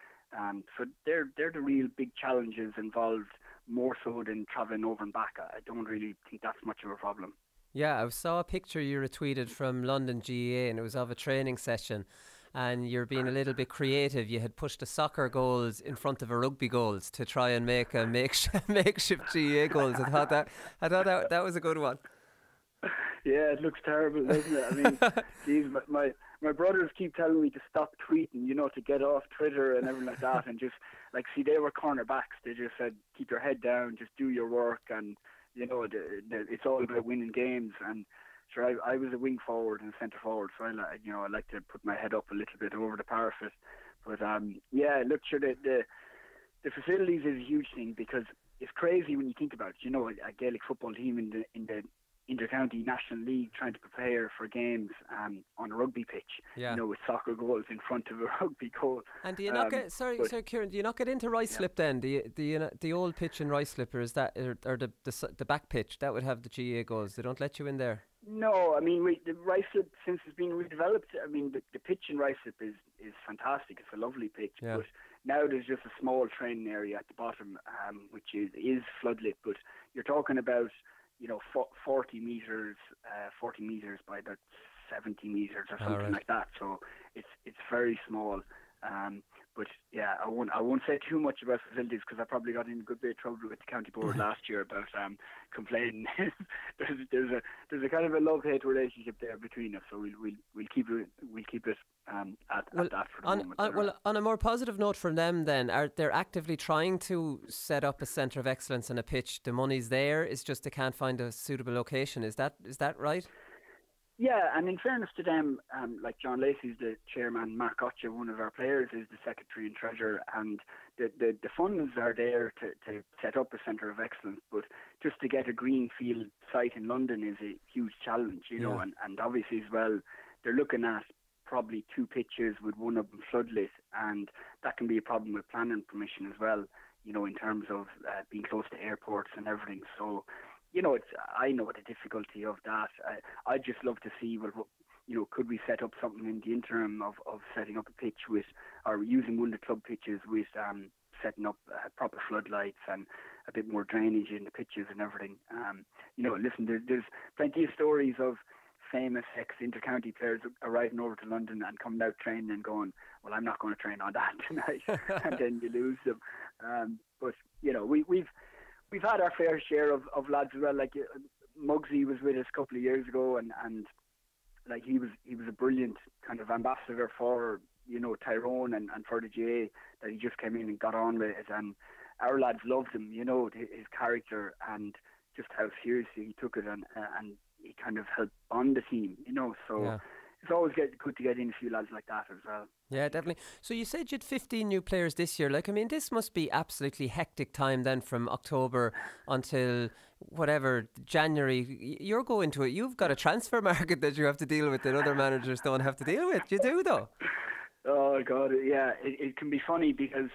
Speaker 8: So they're the real big challenges involved, more so than travelling over and back. I don't really think that's much of a problem.
Speaker 5: Yeah, I saw a picture you retweeted from London GAA, and it was of a training session, and you're being a little bit creative. You had pushed the soccer goals in front of a rugby goals to try and make a makeshift GAA goals. I thought that was a good one.
Speaker 8: Yeah, it looks terrible, doesn't it? I mean, geez, my brothers keep telling me to stop tweeting, to get off Twitter and everything like that, and just see, they were cornerbacks. They just said, keep your head down, just do your work, and it's all about winning games. And sure, I was a wing forward and centre forward, so I like to put my head up a little bit over the parapet. But yeah, look, sure, the facilities is a huge thing, because it's crazy when you think about it. A Gaelic football team in the Inter-County National League trying to prepare for games on a rugby pitch, with soccer goals in front of a rugby goal. And
Speaker 5: do you not get, sorry Kieran, do you not get into Ruislip then? The old pitch in Ruislip, or is that, or the back pitch that would have the GAA goals? They don't let you in there?
Speaker 8: No, I mean, the Ruislip, since it's been redeveloped, I mean, the pitch in Ruislip is fantastic. It's a lovely pitch, but now there's just a small training area at the bottom, which is floodlit. But you're talking about 40 meters by about 70 meters or something like that. So it's very small. But yeah, I won't say too much about facilities, because I probably got in a good bit of trouble with the county board last year about complaining. there's a kind of a love-hate relationship there between us. So we'll keep it at that for the moment.
Speaker 5: On a more positive note from them, then, they're actively trying to set up a centre of excellence and a pitch. The money's there. It's just they can't find a suitable location. Is that right?
Speaker 8: Yeah, and in fairness to them, like John Lacey's the chairman, Mark Gotcha, one of our players, is the secretary and treasurer, and the funds are there to set up a centre of excellence, but just to get a greenfield site in London is a huge challenge, and obviously as well, they're looking at probably 2 pitches with one of them floodlit, and that can be a problem with planning permission as well, in terms of being close to airports and everything. So, I know the difficulty of that. I'd just love to see, could we set up something in the interim of setting up a pitch or using one of the club pitches with setting up proper floodlights and a bit more drainage in the pitches and everything. Listen, there's plenty of stories of famous ex-inter-county players arriving over to London and coming out training and going, well, I'm not going to train on that tonight, and then you lose them. But we've had our fair share of lads as well. Like Muggsy was with us a couple of years ago, and he was a brilliant kind of ambassador for Tyrone and for the GAA, that he just came in and got on with it, and our lads loved him. His character and just how seriously he took it, and he kind of helped bond the team. So. It's always good to get in a few lads like that as well.
Speaker 5: Yeah, definitely. So you said you had 15 new players this year. This must be absolutely hectic time then, from October until whatever, January. You're going to it. You've got a transfer market that you have to deal with that other managers don't have to deal with. You do, though.
Speaker 8: Oh, God, yeah. It can be funny because,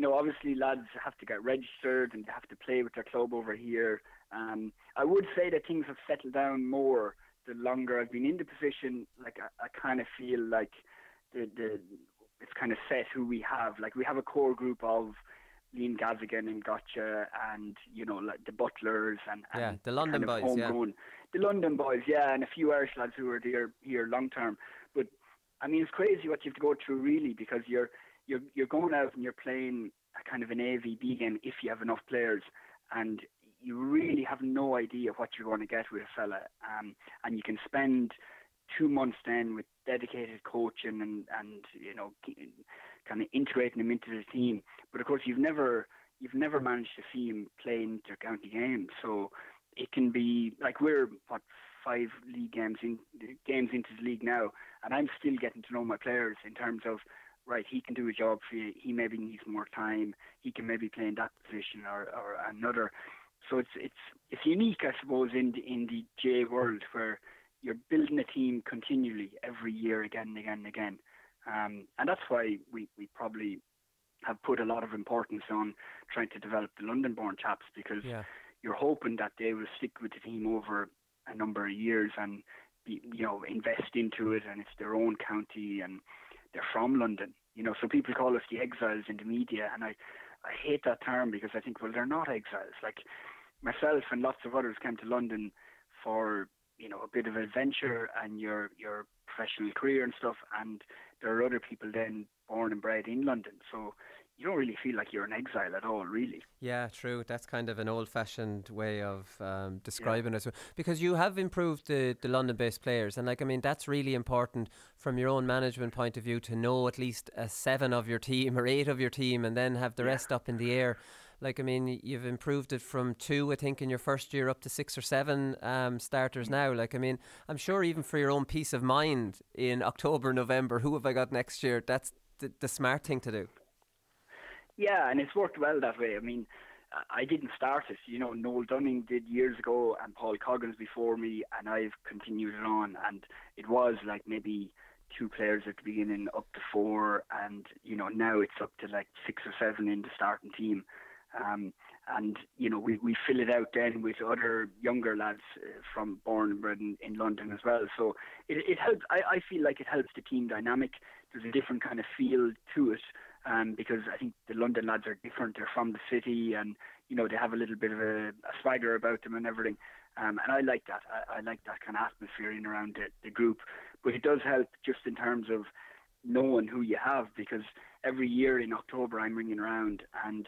Speaker 8: obviously lads have to get registered and they have to play with their club over here. I would say that things have settled down more the longer I've been in the position. Like I kind of feel like it's kind of set who we have. Like we have a core group of Liam Gavigan and Gotcha, and like the Butlers and
Speaker 5: the London boys,
Speaker 8: the London boys, and a few Irish lads who are here long term. But I mean, it's crazy what you have to go through, really, because you're going out and you're playing a kind of an AVB game if you have enough players, and you really have no idea what you're going to get with a fella, and you can spend 2 months then with dedicated coaching and kind of integrating him into the team. But of course, you've never managed to see him play inter-county games, so it can be like we're 5 league games into the league now, and I'm still getting to know my players in terms of, right, he can do a job for you, he maybe needs more time, he can maybe play in that position or another. So it's unique, I suppose, in the GAA world, where you're building a team continually every year, again and again and again. And that's why we probably have put a lot of importance on trying to develop the London-born chaps, because you're hoping that they will stick with the team over a number of years and invest into it, and it's their own county and they're from London. So people call us the exiles in the media, and I hate that term, because I think, well, they're not exiles. Like myself and lots of others came to London for a bit of adventure and your professional career and stuff, and there are other people then born and bred in London, so you don't really feel like you're an exile at all, really.
Speaker 5: Yeah, true. That's kind of an old-fashioned way of describing it. Because you have improved the London-based players, and that's really important from your own management point of view, to know at least 7 of your team or 8 of your team, and then have the rest up in the air. You've improved it from 2, I think, in your first year up to 6 or 7 starters now. I'm sure even for your own peace of mind in October, November, who have I got next year? That's the smart thing to do.
Speaker 8: Yeah, and it's worked well that way. I didn't start it. Noel Dunning did years ago, and Paul Coggins before me, and I've continued it on. And it was like maybe 2 players at the beginning, up to 4, and now it's up to like 6 or 7 in the starting team. And we fill it out then with other younger lads from born and bred in London as well. So it helps. I feel like it helps the team dynamic. There's a different kind of feel to it, because I think the London lads are different. They're from the city, and they have a little bit of a swagger about them and everything. And I like that. I like that kind of atmosphere in around the group. But it does help just in terms of knowing who you have, because every year in October I'm ringing around, and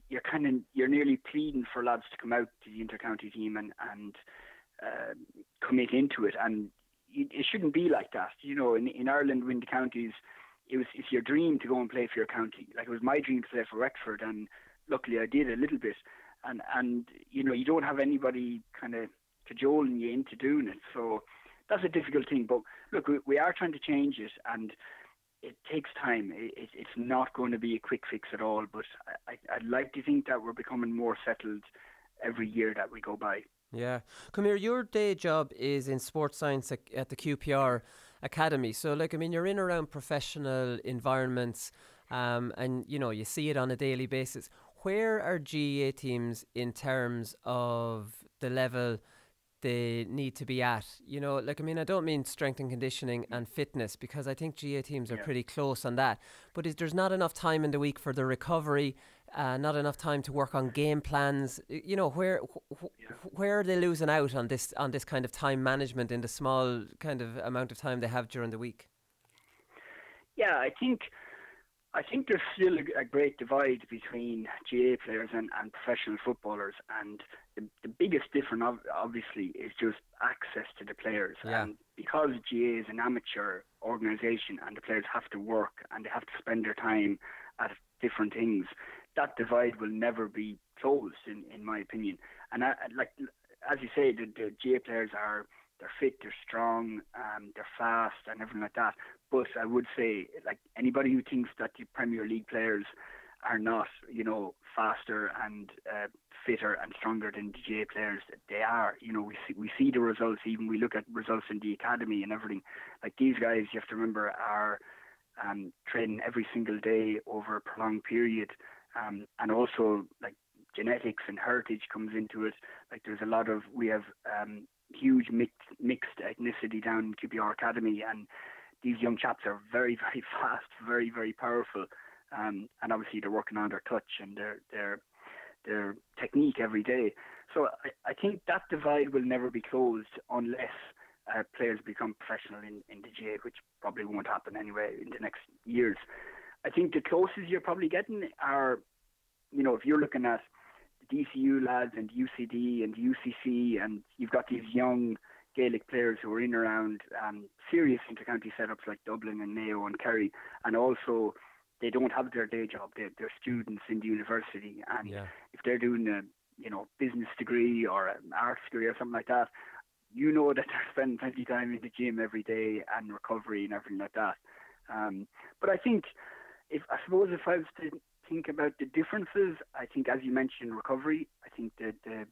Speaker 8: you're nearly pleading for lads to come out to the intercounty team and commit into it, and it shouldn't be like that. In Ireland, in the counties, it's your dream to go and play for your county. Like, it was my dream to play for Wexford, and luckily I did a little bit. And you don't have anybody kind of cajoling you into doing it, so that's a difficult thing. But look, we are trying to change it, and it takes time. It's not going to be a quick fix at all, but I'd like to think that we're becoming more settled every year that we go by.
Speaker 5: Yeah. Come here, your day job is in sports science at the QPR Academy. So, you're in around professional environments, and, you see it on a daily basis. Where are GAA teams in terms of the level they need to be at? I don't mean strength and conditioning and fitness, because I think GAA teams are pretty close on that. But there's not enough time in the week for the recovery, not enough time to work on game plans. Where are they losing out on this kind of time management in the small kind of amount of time they have during the week?
Speaker 8: Yeah, I think there's still a great divide between GAA players and professional footballers, and the biggest difference obviously is just access to the players.
Speaker 5: Yeah.
Speaker 8: And because GAA is an amateur organisation and the players have to work and they have to spend their time at different things, that divide will never be closed, in my opinion. And as you say, the GAA players they're fit, they're strong, they're fast and everything like that. But I would say, like, anybody who thinks that the Premier League players are not, faster and fitter and stronger than the GAA players, they are. We see the results. Even we look at results in the academy and everything. Like, these guys, you have to remember, are training every single day over a prolonged period, and also like genetics and heritage comes into it. Like, we have huge mixed ethnicity down in QPR Academy, and these young chaps are very, very fast, very, very powerful, and obviously they're working on their touch and their technique every day. So I think that divide will never be closed unless players become professional in the GAA, which probably won't happen anyway in the next years. I think the closest you're probably getting are, if you're looking at the DCU lads and UCD and UCC, and you've got these young Gaelic players who are in around serious intercounty setups like Dublin and Mayo and Kerry, and also they don't have their day job. They're students in the university, and if they're doing a business degree or an arts degree or something like that, that they're spending plenty of time in the gym every day and recovery and everything like that. But I think, if I was to think about the differences, I think, as you mentioned, recovery, I think that the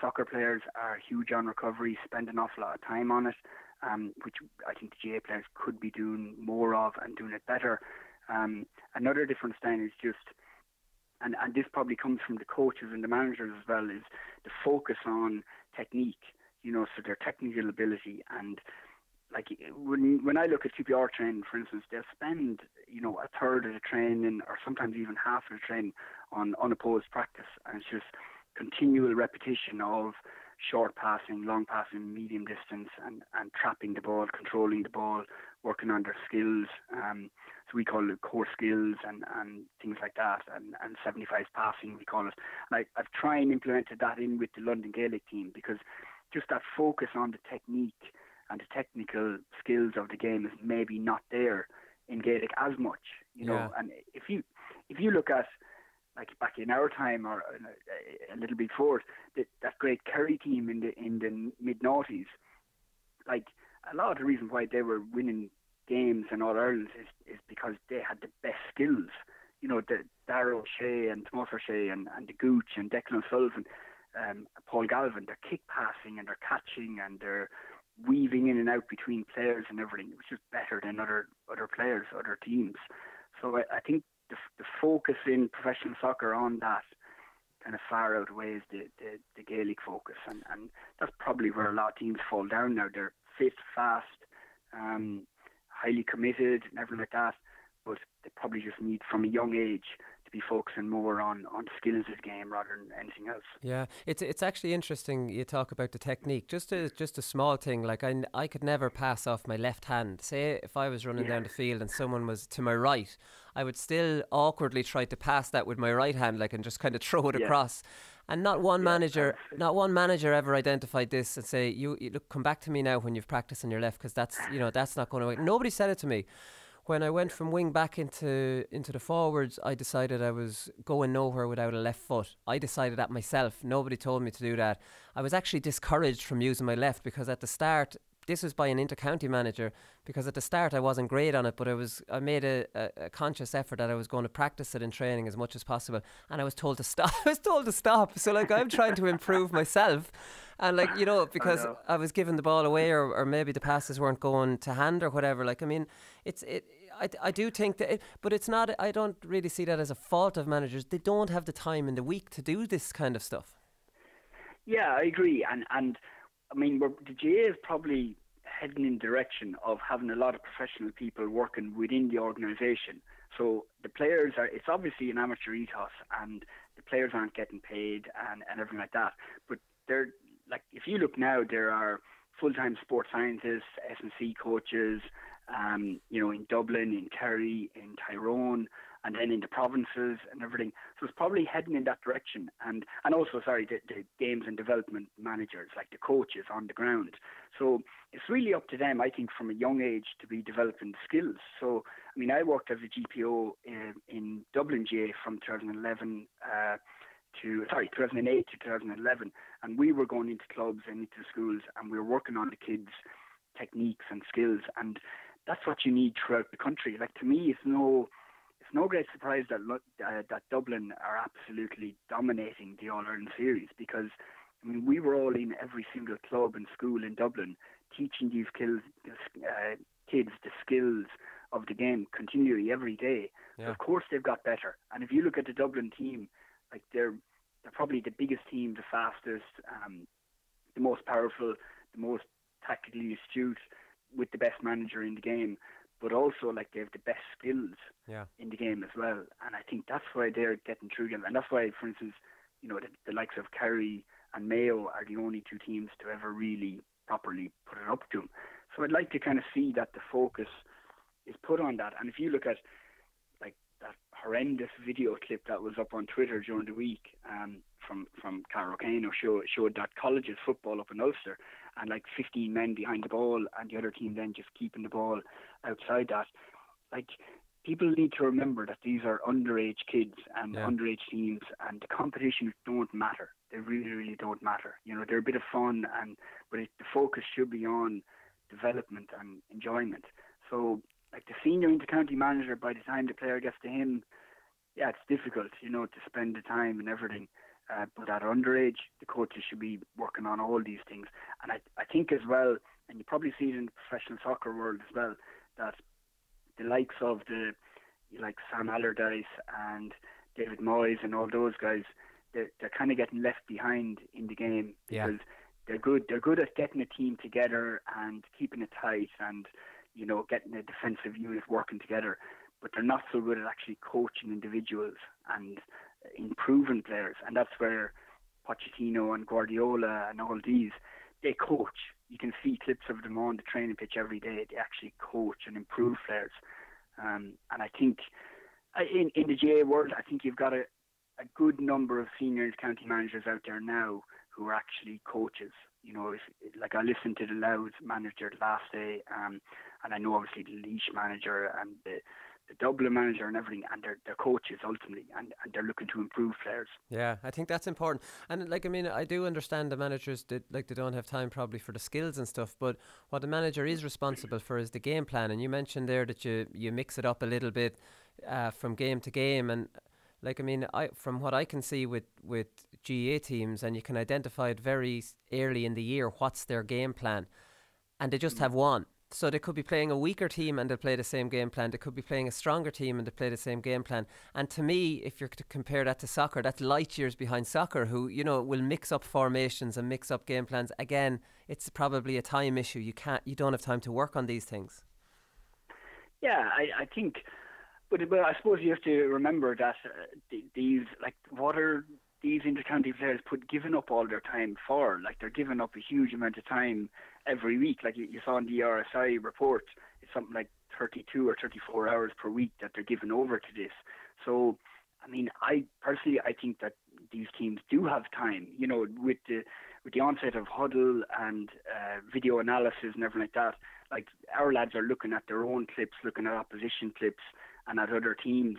Speaker 8: soccer players are huge on recovery, spend an awful lot of time on it, which I think the GAA players could be doing more of and doing it better. Another difference then is just, and this probably comes from the coaches and the managers as well, is the focus on technique, so their technical ability. And like when I look at QPR training, for instance, they'll spend a third of the training, or sometimes even half of the training, on unopposed practice, and it's just continual repetition of short passing, long passing, medium distance, and trapping the ball, controlling the ball, working on their skills. So we call it core skills and things like that, and 75 passing, we call it. And I've tried and implemented that in with the London Gaelic team, because just that focus on the technique and the technical skills of the game is maybe not there in Gaelic as much, you know. And if you look at, like, back in our time, or a little bit before, that great Kerry team in the mid-noughties, like, a lot of the reason why they were winning games in All Ireland is because they had the best skills. You know, the Darragh O'Shea and Tomas O'Shea and the Gooch and Declan Sullivan, Paul Galvin, their kick passing and their catching and their weaving in and out between players and everything, it was just better than other players, other teams. So I think the focus in professional soccer on that kind of far outweighs the Gaelic focus, and that's probably where a lot of teams fall down now. They're fit, fast, highly committed and everything like that, but they probably just need, from a young age, to be focusing more on skills of the game rather than anything else.
Speaker 5: Yeah, it's actually interesting you talk about the technique. Just a small thing, like I could never pass off my left hand. Say if I was running down the field and someone was to my right, I would still awkwardly try to pass that with my right hand, like, and just kind of throw it across. And not one manager ever identified this and say, you look, come back to me now when you've practiced on your left, because that's not going to work. Nobody said it to me. When I went from wing back into the forwards, I decided I was going nowhere without a left foot. I decided that myself. Nobody told me to do that. I was actually discouraged from using my left, because at the start, this was by an inter-county manager, because at the start I wasn't great on it, but I made a conscious effort that I was going to practice it in training as much as possible, and I was told to stop. I was told to stop. So, like, I'm trying to improve myself, and, like, you know, because I was giving the ball away, or maybe the passes weren't going to hand or whatever. Like, I mean, I do think that, but it's not. I don't really see that as a fault of managers. They don't have the time in the week to do this kind of stuff.
Speaker 8: Yeah, I agree, and I mean, the GAA is probably heading in the direction of having a lot of professional people working within the organisation. So the players it's obviously an amateur ethos, and the players aren't getting paid and everything like that. But they're, like, if you look now, there are full-time sports scientists, S&C coaches, in Dublin, in Kerry, in Tyrone, and then in the provinces and everything. So it's probably heading in that direction. And also, the games and development managers, like the coaches on the ground. So it's really up to them, I think, from a young age to be developing skills. So, I mean, I worked as a GPO in Dublin GAA from 2008 to 2011. And we were going into clubs and into schools, and we were working on the kids' techniques and skills. And that's what you need throughout the country. Like, to me, it's no great surprise that Dublin are absolutely dominating the All-Ireland series, because, I mean, we were all in every single club and school in Dublin teaching these kids the skills of the game continually every day. Yeah. So of course they've got better. And if you look at the Dublin team, like, they're probably the biggest team, the fastest, the most powerful, the most tactically astute, with the best manager in the game, but also, like, they have the best skills in the game as well. And I think that's why they're getting through them. And that's why, for instance, you know, the likes of Kerry and Mayo are the only two teams to ever really properly put it up to them. So I'd like to kind of see that the focus is put on that. And if you look at, like, that horrendous video clip that was up on Twitter during the week from Carlow showed that college's football up in Ulster, and like 15 men behind the ball, and the other team then just keeping the ball outside that. Like, people need to remember that these are underage kids and underage teams, and the competitions don't matter. They really, really don't matter. You know, they're a bit of fun, but the focus should be on development and enjoyment. So, like, the senior inter-county manager, by the time the player gets to him, it's difficult, you know, to spend the time and everything. But at underage, the coaches should be working on all these things. And I think as well, and you probably see it in the professional soccer world as well, that the likes of like Sam Allardyce and David Moyes and all those guys, they're kind of getting left behind in the game, because they're good. They're good at getting a team together and keeping it tight, and getting a defensive unit working together. But they're not so good at actually coaching individuals and improving players. And that's where Pochettino and Guardiola and all these, they coach. You can see clips of them on the training pitch every day. They actually coach and improve players. And I think in the GAA world, I think you've got a good number of senior county managers out there now who are actually coaches. Like I listened to the Louth manager the last day, and I know obviously the Laois manager and the Dublin manager and everything, and they're coaches ultimately, and they're looking to improve players.
Speaker 5: Yeah, I think that's important. And I do understand the managers they don't have time probably for the skills and stuff, but what the manager is responsible for is the game plan. And you mentioned there that you mix it up a little bit from game to game, and from what I can see with GAA teams, and you can identify it very early in the year what's their game plan, and they just have one. So they could be playing a weaker team and they'll play the same game plan. They could be playing a stronger team and they play the same game plan. And to me, if you're to compare that to soccer, that's light years behind soccer, who will mix up formations and mix up game plans. Again, it's probably a time issue. You don't have time to work on these things.
Speaker 8: Yeah, I think, but I suppose you have to remember that what are these intercounty players giving up all their time for? Like, they're giving up a huge amount of time every week. Like you saw in the RSI report, it's something like 32 or 34 hours per week that they're giving over to this. So, I personally think that these teams do have time. With the onset of huddle and video analysis and everything like that, like our lads are looking at their own clips, looking at opposition clips and at other teams.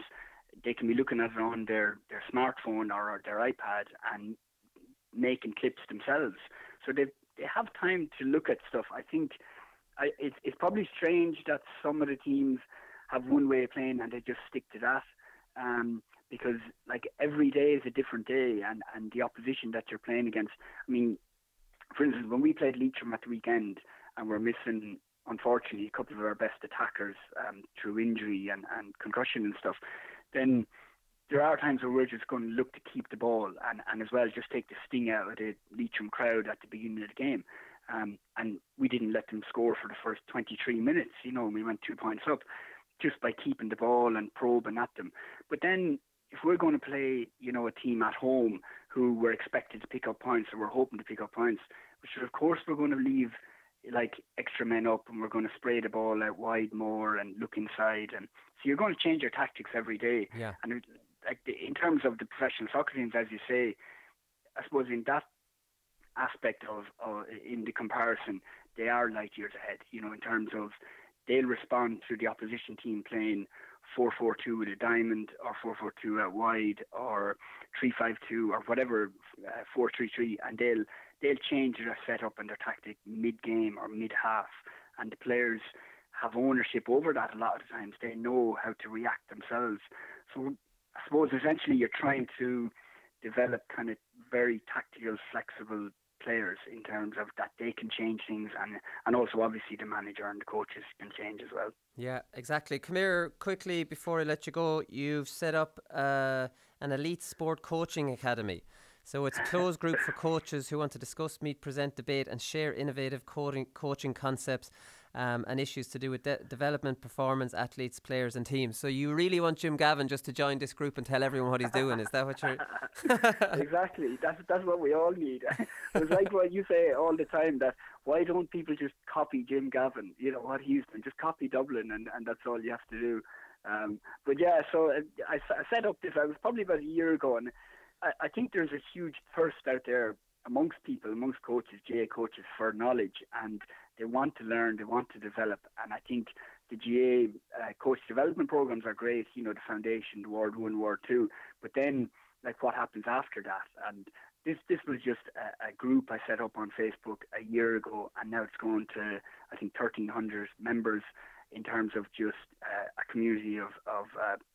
Speaker 8: They can be looking at it on their smartphone or their iPad and making clips themselves. So they have time to look at stuff. I think it's probably strange that some of the teams have one way of playing and they just stick to that, because like every day is a different day, and the opposition that you're playing against. For instance, when we played Leitrim at the weekend and we're missing, unfortunately, a couple of our best attackers through injury and concussion and stuff, then there are times where we're just going to look to keep the ball and as well just take the sting out of the Leitrim crowd at the beginning of the game. And we didn't let them score for the first 23 minutes, and we went 2 points up just by keeping the ball and probing at them. But then if we're going to play, a team at home who we're expected to pick up points, or we're hoping to pick up points, which of course we're going to leave like extra men up, and we're going to spray the ball out wide more and look inside, and so you're going to change your tactics every day.
Speaker 5: Yeah.
Speaker 8: And in terms of the professional soccer teams, as you say, I suppose in that aspect of in the comparison, they are light years ahead. In terms of they'll respond to the opposition team playing 4-4-2 with a diamond, or 4-4-2 out wide, or 3-5-2, or whatever, 4-3-3, and they'll change their setup and their tactic mid-game or mid-half, and the players have ownership over that a lot of the times. They know how to react themselves. So I suppose essentially you're trying to develop kind of very tactical, flexible players in terms of that they can change things, and also obviously the manager and the coaches can change as well.
Speaker 5: Yeah, exactly. Come here quickly before I let you go. You've set up an elite sport coaching academy. So it's a closed group for coaches who want to discuss, meet, present, debate and share innovative coaching concepts and issues to do with development, performance, athletes, players and teams. So you really want Jim Gavin just to join this group and tell everyone what he's doing. Is that what you're...
Speaker 8: Exactly. That's what we all need. It's like what you say all the time, that why don't people just copy Jim Gavin, what he's doing, just copy Dublin, and that's all you have to do. But yeah, so I set up this, I was probably about a year ago, and I think there's a huge thirst out there amongst people, amongst coaches, GAA coaches, for knowledge, and they want to learn, they want to develop. And I think the GAA coach development programs are great, the foundation, the Ward 1, Ward 2, but then like what happens after that? And this was just a group I set up on Facebook a year ago, and now it's grown to, I think, 1,300 members, in terms of just a community of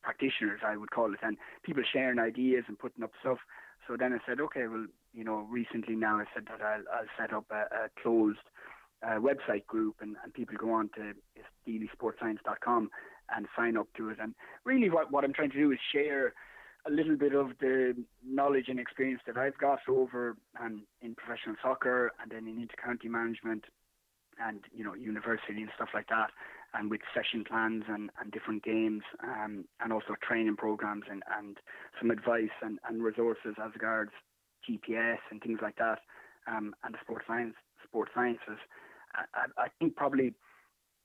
Speaker 8: practitioners, I would call it, and people sharing ideas and putting up stuff. So then I said, okay, well, recently now I said that I'll set up a closed website group, and people go on to DeelySportsScience.com and sign up to it. And really what I'm trying to do is share a little bit of the knowledge and experience that I've got over in professional soccer and then in inter-county management and, university and stuff like that, and with session plans and different games, and also training programs and some advice and resources as regards GPS and things like that, and the sports sciences. I think probably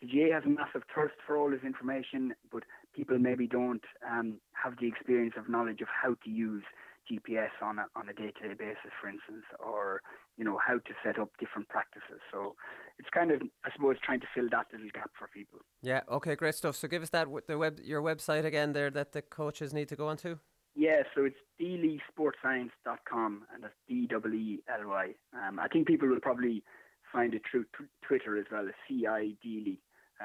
Speaker 8: the GAA has a massive thirst for all this information, but people maybe don't have the experience of knowledge of how to use GPS on a day-to-day basis, for instance, or how to set up different practices. So it's kind of, I suppose, trying to fill that little gap for people. Yeah.
Speaker 5: Okay. Great stuff. So give us your website again there that the coaches need to go onto.
Speaker 8: Yeah. So it's deelysportscience.com, and that's DEELY. I think people will probably find it through Twitter as well. Ciaran Deely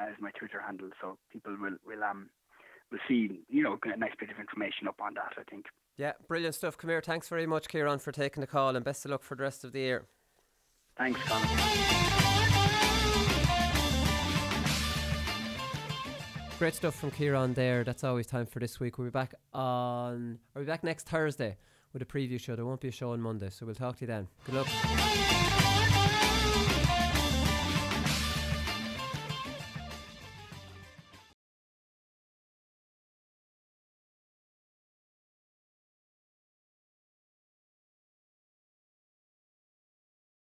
Speaker 8: is my Twitter handle, so people will see a nice bit of information up on that, I think.
Speaker 5: Yeah, brilliant stuff. Come here. Thanks very much, Ciaran, for taking the call, and best of luck for the rest of the year.
Speaker 8: Thanks, Colin.
Speaker 5: Great stuff from Ciaran there. That's always time for this week. We'll be back next Thursday with a preview show. There won't be a show on Monday, so we'll talk to you then. Good luck.